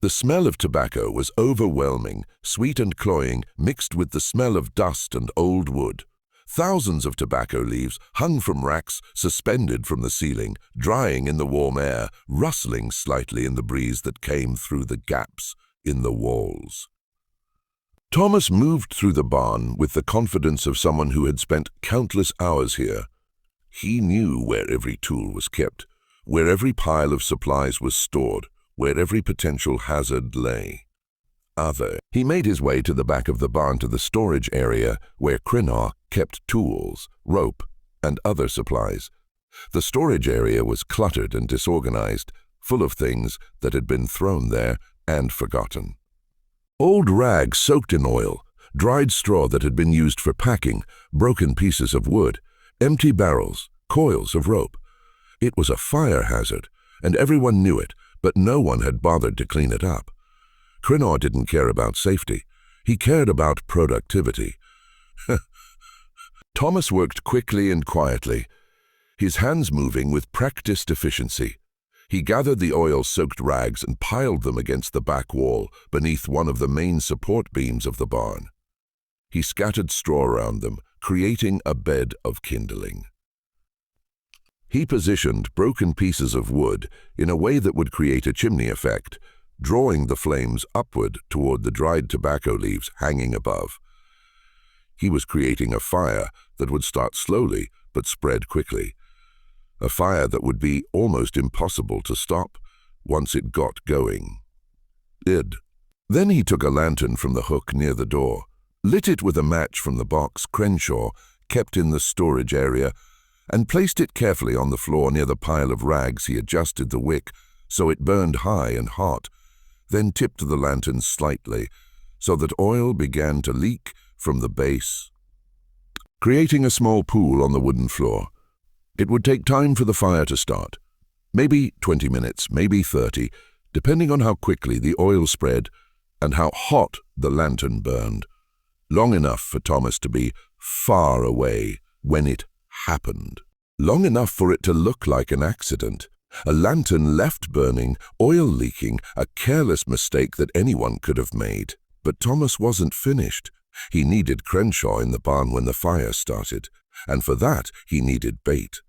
S1: The smell of tobacco was overwhelming, sweet and cloying, mixed with the smell of dust and old wood. Thousands of tobacco leaves hung from racks suspended from the ceiling, drying in the warm air, rustling slightly in the breeze that came through the gaps in the walls. Thomas moved through the barn with the confidence of someone who had spent countless hours here. He knew where every tool was kept, where every pile of supplies was stored, where every potential hazard lay. He made his way to the back of the barn to the storage area where Crinor kept tools, rope, and other supplies. The storage area was cluttered and disorganized, full of things that had been thrown there and forgotten. Old rags soaked in oil, dried straw that had been used for packing, broken pieces of wood, empty barrels, coils of rope. It was a fire hazard, and everyone knew it, but no one had bothered to clean it up. Crinor didn't care about safety. He cared about productivity. Thomas worked quickly and quietly, his hands moving with practiced efficiency. He gathered the oil-soaked rags and piled them against the back wall beneath one of the main support beams of the barn. He scattered straw around them, creating a bed of kindling. He positioned broken pieces of wood in a way that would create a chimney effect, drawing the flames upward toward the dried tobacco leaves hanging above. He was creating a fire that would start slowly but spread quickly. A fire that would be almost impossible to stop once it got going. Then he took a lantern from the hook near the door, lit it with a match from the box Crenshaw kept in the storage area, and placed it carefully on the floor near the pile of rags. He adjusted the wick so it burned high and hot, then tipped the lantern slightly so that oil began to leak from the base, creating a small pool on the wooden floor. It would take time for the fire to start. Maybe 20 minutes, maybe 30, depending on how quickly the oil spread and how hot the lantern burned. Long enough for Thomas to be far away when it happened. Long enough for it to look like an accident. A lantern left burning, oil leaking, a careless mistake that anyone could have made. But Thomas wasn't finished. He needed Crenshaw in the barn when the fire started, and for that he needed bait.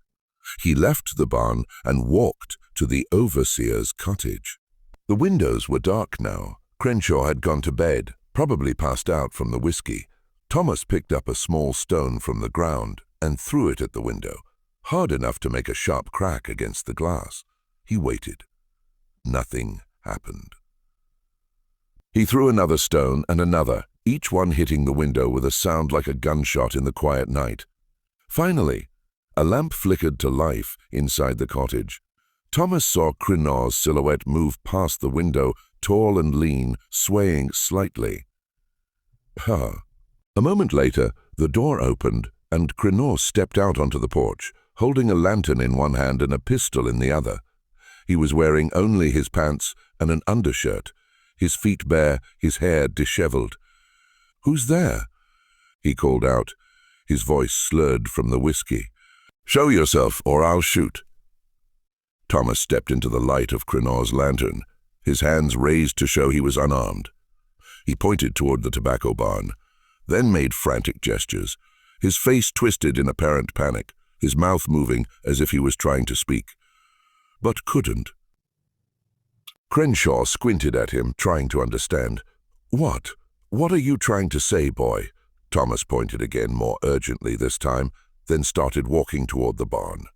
S1: He left the barn and walked to the overseer's cottage. The windows were dark now. Crenshaw had gone to bed, probably passed out from the whiskey. Thomas picked up a small stone from the ground and threw it at the window, hard enough to make a sharp crack against the glass. He waited. Nothing happened. He threw another stone and another, each one hitting the window with a sound like a gunshot in the quiet night. Finally, a lamp flickered to life inside the cottage. Thomas saw Crinor's silhouette move past the window, tall and lean, swaying slightly. A moment later, the door opened, and Crinor stepped out onto the porch, holding a lantern in one hand and a pistol in the other. He was wearing only his pants and an undershirt, his feet bare, his hair disheveled. "Who's there?" he called out, his voice slurred from the whiskey. "Show yourself, or I'll shoot." Thomas stepped into the light of Crenor's lantern, his hands raised to show he was unarmed. He pointed toward the tobacco barn, then made frantic gestures, his face twisted in apparent panic, his mouth moving as if he was trying to speak, but couldn't. Crenshaw squinted at him, trying to understand. "What? What are you trying to say, boy?" Thomas pointed again, more urgently this time, then started walking toward the barn.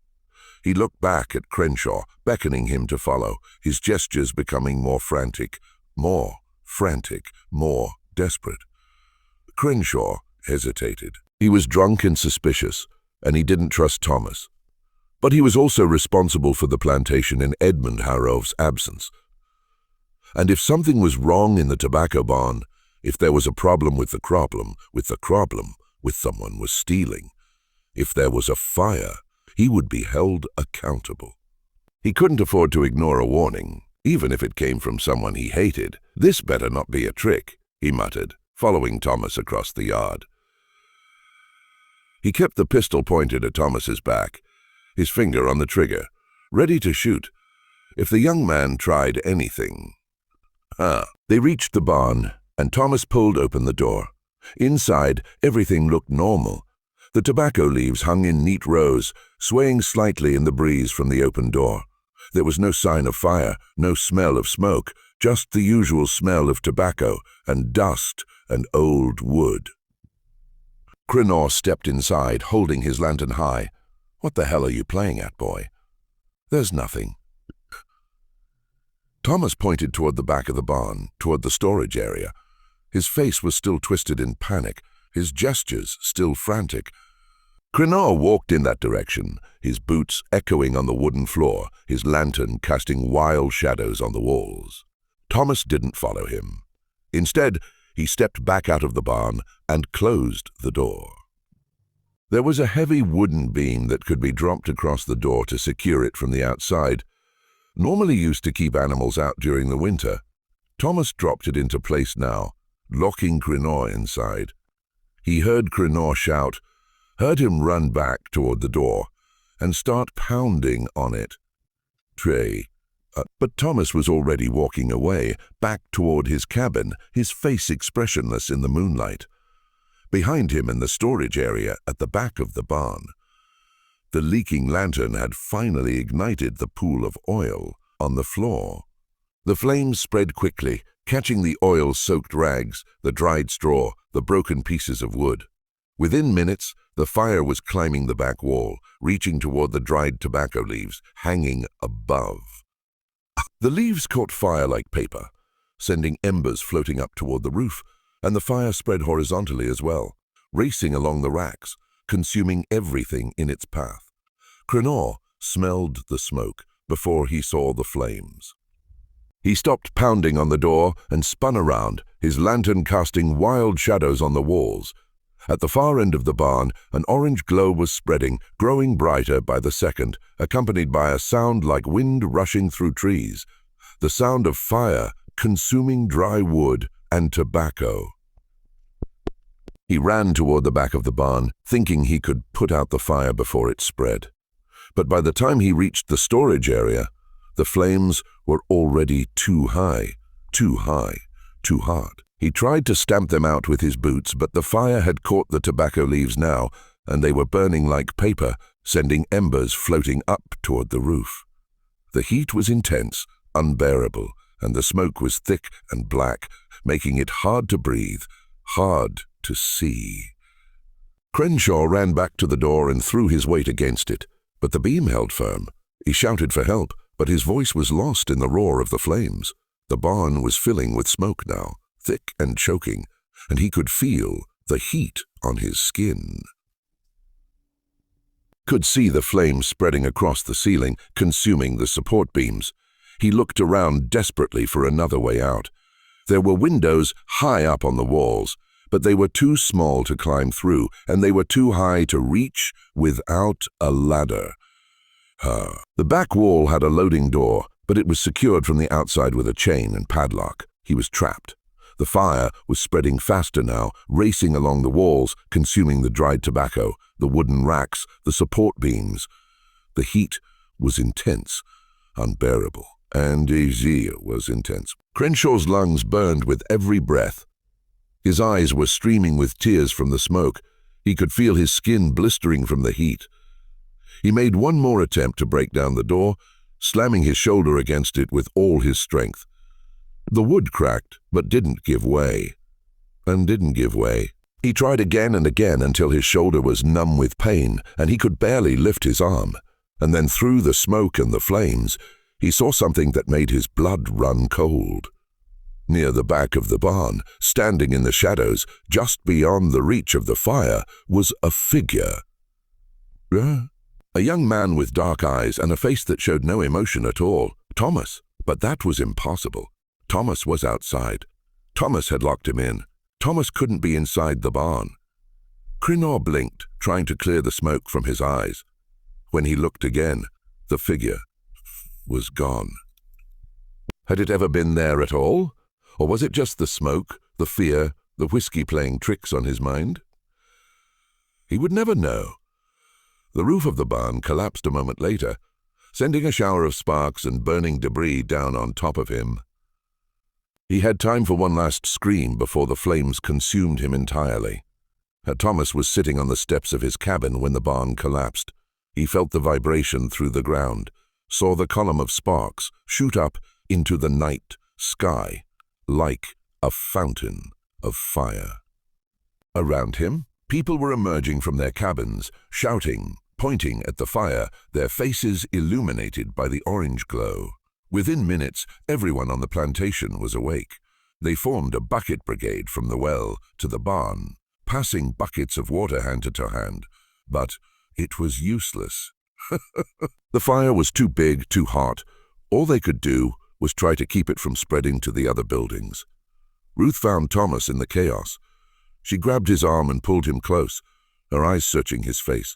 S1: He looked back at Crenshaw, beckoning him to follow, his gestures becoming more frantic, more desperate. Crenshaw hesitated. He was drunk and suspicious, and he didn't trust Thomas. But he was also responsible for the plantation in Edmund Harrow's absence. And if something was wrong in the tobacco barn, if there was a problem with someone was stealing, if there was a fire, he would be held accountable. He couldn't afford to ignore a warning, even if it came from someone he hated. "This better not be a trick," he muttered, following Thomas across the yard. He kept the pistol pointed at Thomas's back, his finger on the trigger, ready to shoot, if the young man tried anything. They reached the barn, and Thomas pulled open the door. Inside, everything looked normal. The tobacco leaves hung in neat rows, swaying slightly in the breeze from the open door. There was no sign of fire, no smell of smoke, just the usual smell of tobacco and dust and old wood. Crenor stepped inside, holding his lantern high. "What the hell are you playing at, boy?" "There's nothing." Thomas pointed toward the back of the barn, toward the storage area. His face was still twisted in panic, his gestures still frantic. Crenor walked in that direction, his boots echoing on the wooden floor, his lantern casting wild shadows on the walls. Thomas didn't follow him. Instead, he stepped back out of the barn and closed the door. There was a heavy wooden beam that could be dropped across the door to secure it from the outside, normally used to keep animals out during the winter. Thomas dropped it into place now, locking Crenor inside. He heard Crenor shout, heard him run back toward the door, and start pounding on it. But Thomas was already walking away, back toward his cabin, his face expressionless in the moonlight. Behind him in the storage area at the back of the barn, the leaking lantern had finally ignited the pool of oil on the floor. The flames spread quickly, catching the oil-soaked rags, the dried straw, the broken pieces of wood. Within minutes, the fire was climbing the back wall, reaching toward the dried tobacco leaves, hanging above. The leaves caught fire like paper, sending embers floating up toward the roof, and the fire spread horizontally as well, racing along the racks, consuming everything in its path. Crenor smelled the smoke before he saw the flames. He stopped pounding on the door and spun around, his lantern casting wild shadows on the walls. At the far end of the barn, an orange glow was spreading, growing brighter by the second, accompanied by a sound like wind rushing through trees, the sound of fire consuming dry wood and tobacco. He ran toward the back of the barn, thinking he could put out the fire before it spread. But by the time he reached the storage area, the flames were already too high, too hard. He tried to stamp them out with his boots, but the fire had caught the tobacco leaves now, and they were burning like paper, sending embers floating up toward the roof. The heat was intense, unbearable, and the smoke was thick and black, making it hard to breathe, hard to see. Crenshaw ran back to the door and threw his weight against it, but the beam held firm. He shouted for help, but his voice was lost in the roar of the flames. The barn was filling with smoke now, thick and choking, and he could feel the heat on his skin. Could see the flames spreading across the ceiling, consuming the support beams. He looked around desperately for another way out. There were windows high up on the walls, but they were too small to climb through, and they were too high to reach without a ladder. The back wall had a loading door, but it was secured from the outside with a chain and padlock. He was trapped. The fire was spreading faster now, racing along the walls, consuming the dried tobacco, the wooden racks, the support beams. The heat was intense, unbearable, and his zeal was intense. Crenshaw's lungs burned with every breath. His eyes were streaming with tears from the smoke. He could feel his skin blistering from the heat. He made one more attempt to break down the door, slamming his shoulder against it with all his strength. The wood cracked, but didn't give way. And didn't give way. He tried again and again until his shoulder was numb with pain and he could barely lift his arm. And then through the smoke and the flames, he saw something that made his blood run cold. Near the back of the barn, standing in the shadows, just beyond the reach of the fire, was a figure. A young man with dark eyes and a face that showed no emotion at all. Thomas. But that was impossible. Thomas was outside. Thomas had locked him in. Thomas couldn't be inside the barn. Crennaw blinked, trying to clear the smoke from his eyes. When he looked again, the figure was gone. Had it ever been there at all? Or was it just the smoke, the fear, the whiskey playing tricks on his mind? He would never know. The roof of the barn collapsed a moment later, sending a shower of sparks and burning debris down on top of him. He had time for one last scream before the flames consumed him entirely. Thomas was sitting on the steps of his cabin when the barn collapsed. He felt the vibration through the ground, saw the column of sparks shoot up into the night sky like a fountain of fire. Around him, people were emerging from their cabins, shouting, pointing at the fire, their faces illuminated by the orange glow. Within minutes, everyone on the plantation was awake. They formed a bucket brigade from the well to the barn, passing buckets of water hand to hand. But it was useless. The fire was too big, too hot. All they could do was try to keep it from spreading to the other buildings. Ruth found Thomas in the chaos. She grabbed his arm and pulled him close, her eyes searching his face.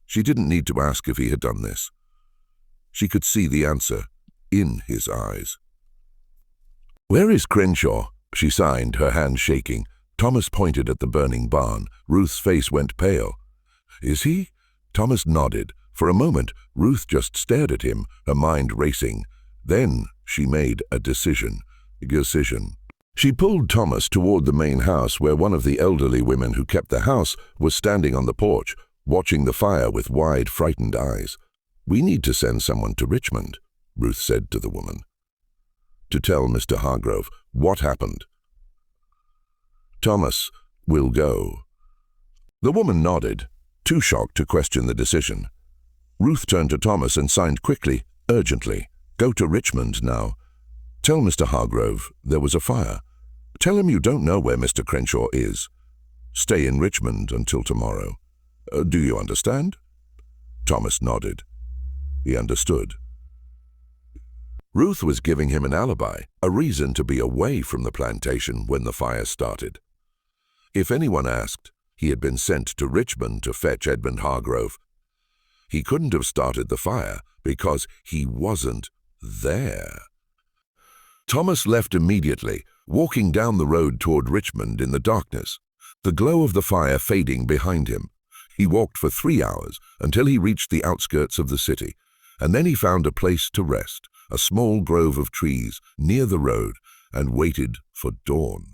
S1: She didn't need to ask if he had done this. She could see the answer in his eyes. "Where is Crenshaw?" she signed, her hand shaking. Thomas pointed at the burning barn. Ruth's face went pale. "Is he?" Thomas nodded. For a moment, Ruth just stared at him, her mind racing. Then she made a decision. She pulled Thomas toward the main house where one of the elderly women who kept the house was standing on the porch, watching the fire with wide, frightened eyes. "We need to send someone to Richmond," Ruth said to the woman, "to tell Mr. Hargrove what happened." "Thomas will go." The woman nodded, too shocked to question the decision. Ruth turned to Thomas and signed quickly, urgently. "Go to Richmond now. Tell Mr. Hargrove there was a fire. Tell him you don't know where Mr. Crenshaw is. Stay in Richmond until tomorrow. Do you understand?" Thomas nodded. He understood. Ruth was giving him an alibi, a reason to be away from the plantation when the fire started. If anyone asked, he had been sent to Richmond to fetch Edmund Hargrove. He couldn't have started the fire because he wasn't there. Thomas left immediately, walking down the road toward Richmond in the darkness, the glow of the fire fading behind him. He walked for 3 hours until he reached the outskirts of the city, and then he found a place to rest, a small grove of trees near the road, and waited for dawn.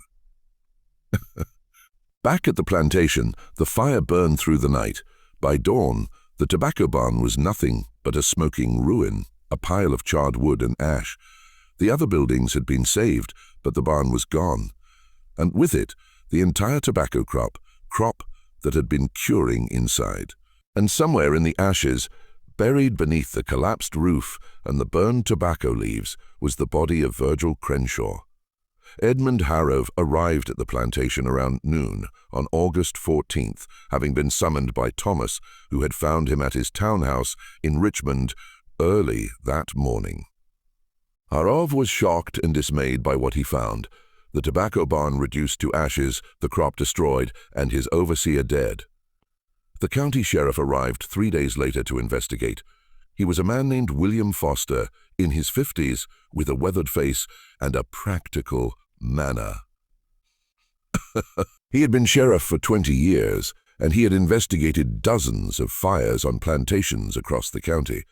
S1: Back at the plantation, the fire burned through the night. By dawn, the tobacco barn was nothing but a smoking ruin, a pile of charred wood and ash. The other buildings had been saved, but the barn was gone. And with it, the entire tobacco crop that had been curing inside. And somewhere in the ashes, buried beneath the collapsed roof and the burned tobacco leaves, was the body of Virgil Crenshaw. Edmund Hargrove arrived at the plantation around noon on August 14th, having been summoned by Thomas, who had found him at his townhouse in Richmond early that morning. Hargrove was shocked and dismayed by what he found: the tobacco barn reduced to ashes, the crop destroyed, and his overseer dead. The county sheriff arrived 3 days later to investigate. He was a man named William Foster, in his 50s, with a weathered face and a practical manner. He had been sheriff for 20 years, and he had investigated dozens of fires on plantations across the county.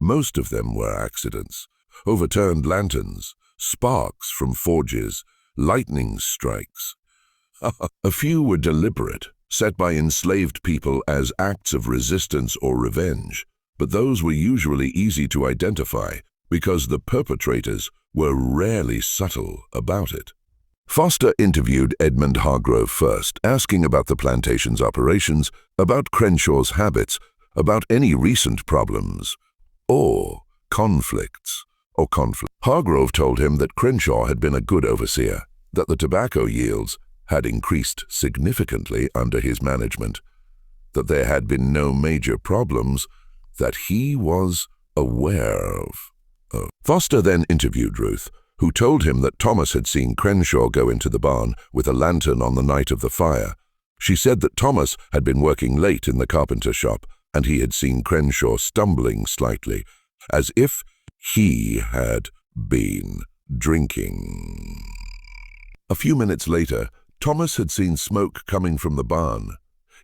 S1: Most of them were accidents: overturned lanterns, sparks from forges, lightning strikes. A few were deliberate, set by enslaved people as acts of resistance or revenge, but those were usually easy to identify because the perpetrators were rarely subtle about it. Foster interviewed Edmund Hargrove first, asking about the plantation's operations, about Crenshaw's habits, about any recent problems or conflicts. Hargrove told him that Crenshaw had been a good overseer, that the tobacco yields had increased significantly under his management, that there had been no major problems that he was aware of. Foster then interviewed Ruth, who told him that Thomas had seen Crenshaw go into the barn with a lantern on the night of the fire. She said that Thomas had been working late in the carpenter shop, and he had seen Crenshaw stumbling slightly, as if he had been drinking. A few minutes later, Thomas had seen smoke coming from the barn.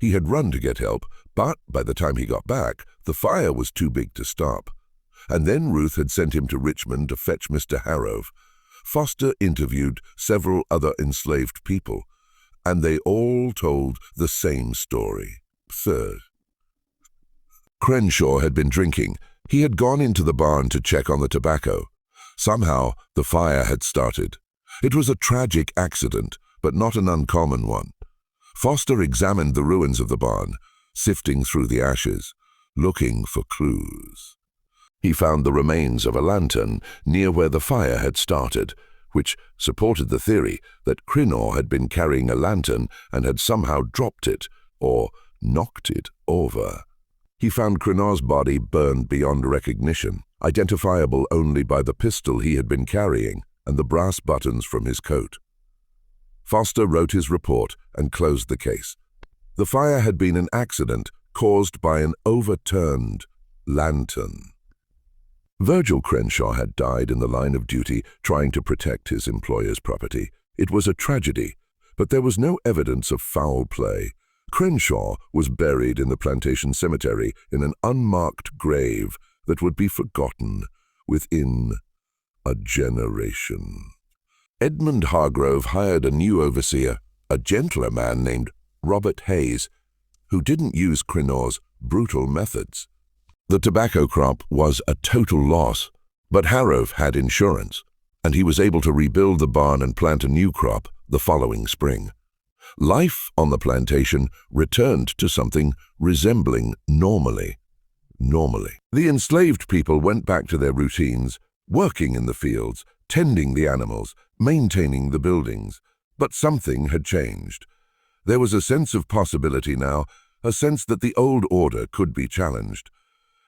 S1: He had run to get help, but by the time he got back, the fire was too big to stop. And then Ruth had sent him to Richmond to fetch Mr. Harrowing. Foster interviewed several other enslaved people, and they all told the same story. Third, Crenshaw had been drinking. He had gone into the barn to check on the tobacco. Somehow, the fire had started. It was a tragic accident, but not an uncommon one. Foster examined the ruins of the barn, sifting through the ashes, looking for clues. He found the remains of a lantern near where the fire had started, which supported the theory that Crenshaw had been carrying a lantern and had somehow dropped it or knocked it over. He found Crenshaw's body burned beyond recognition, identifiable only by the pistol he had been carrying and the brass buttons from his coat. Foster wrote his report and closed the case. The fire had been an accident caused by an overturned lantern. Virgil Crenshaw had died in the line of duty trying to protect his employer's property. It was a tragedy, but there was no evidence of foul play. Crenshaw was buried in the Plantation cemetery in an unmarked grave that would be forgotten within a generation. Edmund Hargrove hired a new overseer, a gentler man named Robert Hayes, who didn't use Crenshaw's brutal methods. The tobacco crop was a total loss, but Harrowing had insurance, and he was able to rebuild the barn and plant a new crop the following spring. Life on the plantation returned to something resembling normally. The enslaved people went back to their routines, working in the fields, tending the animals, maintaining the buildings. But something had changed. There was a sense of possibility now, a sense that the old order could be challenged,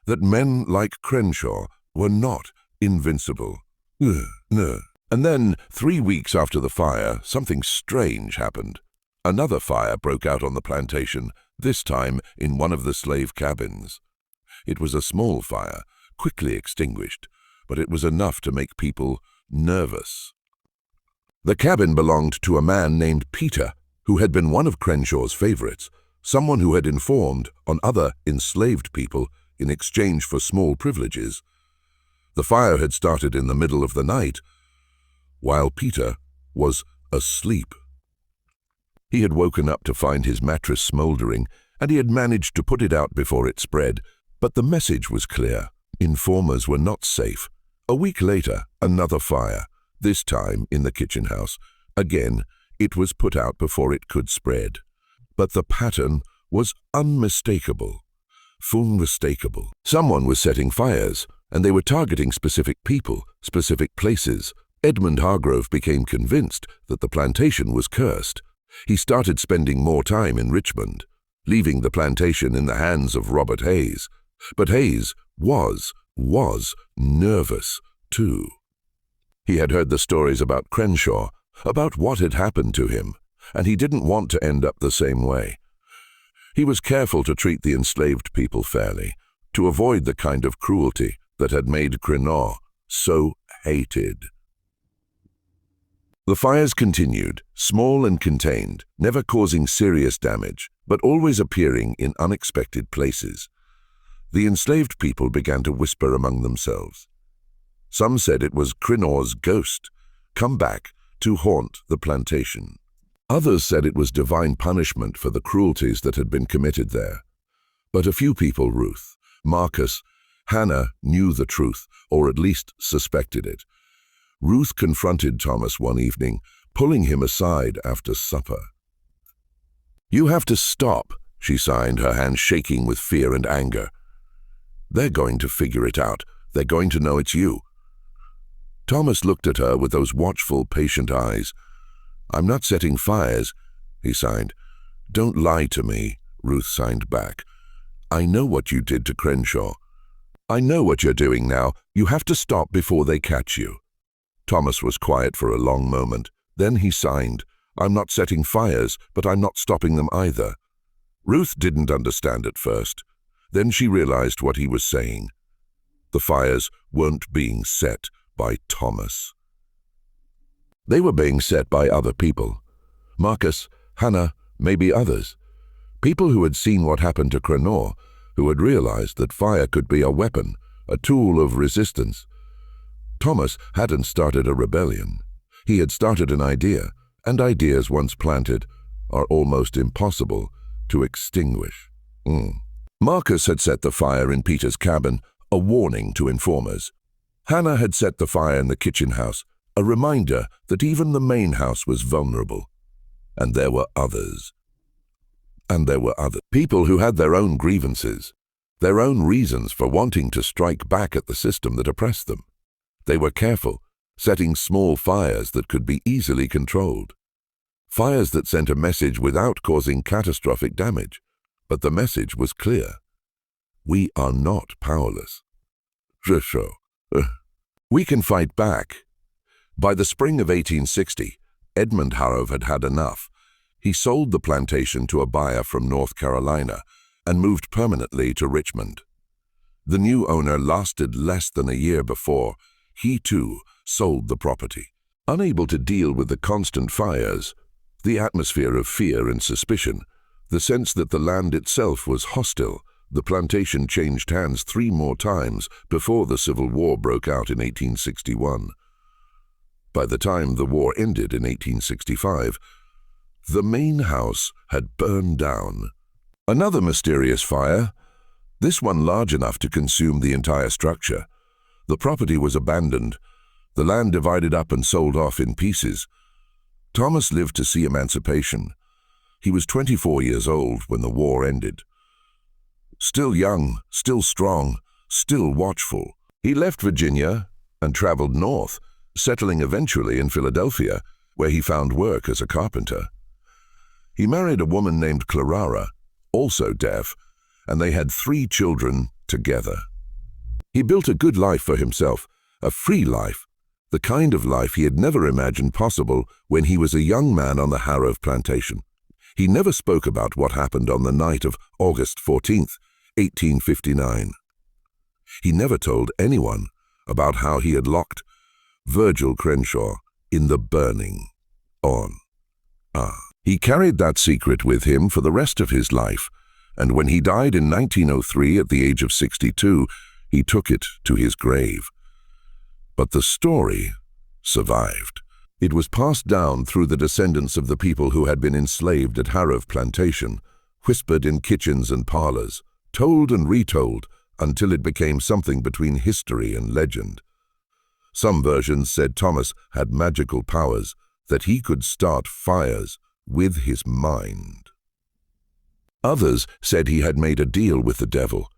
S1: that men like Crenshaw were not invincible. And then, 3 weeks after the fire, something strange happened. Another fire broke out on the plantation, this time in one of the slave cabins. It was a small fire, quickly extinguished, but it was enough to make people nervous. The cabin belonged to a man named Peter, who had been one of Crenshaw's favorites, someone who had informed on other enslaved people in exchange for small privileges. The fire had started in the middle of the night, while Peter was asleep. He had woken up to find his mattress smoldering, and he had managed to put it out before it spread. But the message was clear. Informers were not safe. A week later, another fire, this time in the kitchen house. Again, it was put out before it could spread. But the pattern was unmistakable. Someone was setting fires, and they were targeting specific people, specific places. Edmund Hargrove became convinced that the plantation was cursed. He started spending more time in Richmond, leaving the plantation in the hands of Robert Hayes. But Hayes was nervous, too. He had heard the stories about Crenshaw, about what had happened to him, and he didn't want to end up the same way. He was careful to treat the enslaved people fairly, to avoid the kind of cruelty that had made Crenshaw so hated. The fires continued, small and contained, never causing serious damage, but always appearing in unexpected places. The enslaved people began to whisper among themselves. Some said it was Crinor's ghost, come back to haunt the plantation. Others said it was divine punishment for the cruelties that had been committed there. But a few people, Ruth, Marcus, Hannah, knew the truth, or at least suspected it. Ruth confronted Thomas one evening, pulling him aside after supper. "You have to stop," she signed, her hands shaking with fear and anger. "They're going to figure it out. They're going to know it's you." Thomas looked at her with those watchful, patient eyes. "I'm not setting fires," he signed. "Don't lie to me," Ruth signed back. "I know what you did to Crenshaw. I know what you're doing now. You have to stop before they catch you." Thomas was quiet for a long moment. Then he signed, "I'm not setting fires, but I'm not stopping them either." Ruth didn't understand at first. Then she realized what he was saying. The fires weren't being set by Thomas. They were being set by other people. Marcus, Hannah, maybe others. People who had seen what happened to Crenor, who had realized that fire could be a weapon, a tool of resistance. Thomas hadn't started a rebellion. He had started an idea, and ideas once planted are almost impossible to extinguish. Marcus had set the fire in Peter's cabin, a warning to informers. Hannah had set the fire in the kitchen house, a reminder that even the main house was vulnerable. And there were others. And there were other people who had their own grievances, their own reasons for wanting to strike back at the system that oppressed them. They were careful, setting small fires that could be easily controlled. Fires that sent a message without causing catastrophic damage. But the message was clear. We are not powerless. We can fight back. By the spring of 1860, Edmund Harrow had had enough. He sold the plantation to a buyer from North Carolina and moved permanently to Richmond. The new owner lasted less than a year before he, too, sold the property. Unable to deal with the constant fires, the atmosphere of fear and suspicion, the sense that the land itself was hostile, the plantation changed hands 3 more times before the Civil War broke out in 1861. By the time the war ended in 1865, the main house had burned down. Another mysterious fire, this one large enough to consume the entire structure. The property was abandoned, the land divided up and sold off in pieces. Thomas lived to see emancipation. He was 24 years old when the war ended. Still young, still strong, still watchful. He left Virginia and traveled north, settling eventually in Philadelphia, where he found work as a carpenter. He married a woman named Clara, also deaf, and they had 3 children together. He built a good life for himself, a free life, the kind of life he had never imagined possible when he was a young man on the Harrow plantation. He never spoke about what happened on the night of August 14th, 1859. He never told anyone about how he had locked Virgil Crenshaw in the burning on. He carried that secret with him for the rest of his life, and when he died in 1903 at the age of 62, he took it to his grave. But the story survived. It was passed down through the descendants of the people who had been enslaved at Harrow Plantation, whispered in kitchens and parlors, told and retold until it became something between history and legend. Some versions said Thomas had magical powers, that he could start fires with his mind. Others said he had made a deal with the devil.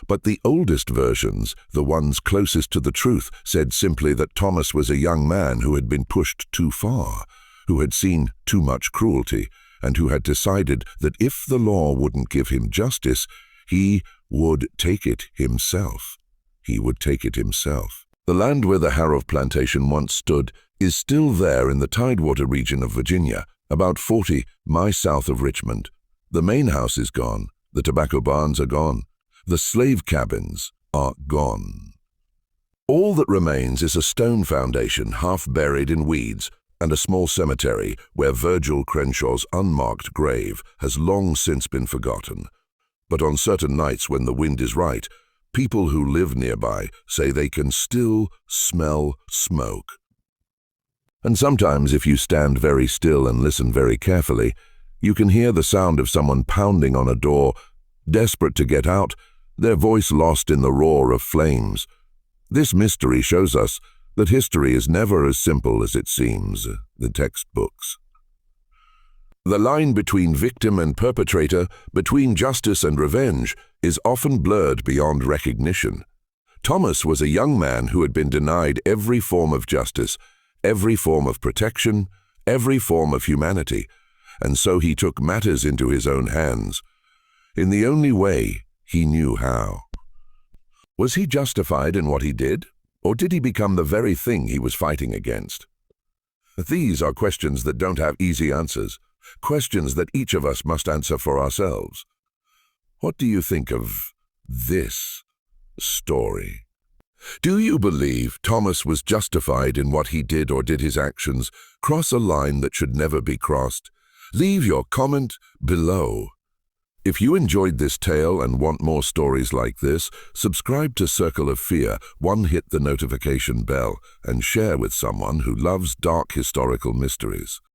S1: But the oldest versions, the ones closest to the truth, said simply that Thomas was a young man who had been pushed too far, who had seen too much cruelty, and who had decided that if the law wouldn't give him justice, he would take it himself. He would take it himself. The land where the Harrow plantation once stood is still there in the Tidewater region of Virginia, about 40 miles south of Richmond. The main house is gone. The tobacco barns are gone. The slave cabins are gone. All that remains is a stone foundation half buried in weeds and a small cemetery where Virgil Crenshaw's unmarked grave has long since been forgotten. But on certain nights when the wind is right, people who live nearby say they can still smell smoke. And sometimes if you stand very still and listen very carefully, you can hear the sound of someone pounding on a door, desperate to get out, their voice lost in the roar of flames. This mystery shows us that history is never as simple as it seems, the textbooks. The line between victim and perpetrator, between justice and revenge, is often blurred beyond recognition. Thomas was a young man who had been denied every form of justice, every form of protection, every form of humanity, and so he took matters into his own hands, in the only way he knew how. Was he justified in what he did, or did he become the very thing he was fighting against? These are questions that don't have easy answers, questions that each of us must answer for ourselves. What do you think of this story? Do you believe Thomas was justified in what he did, or did his actions cross a line that should never be crossed? Leave your comment below. If you enjoyed this tale and want more stories like this, subscribe to Circle of Fear, hit the notification bell, and share with someone who loves dark historical mysteries.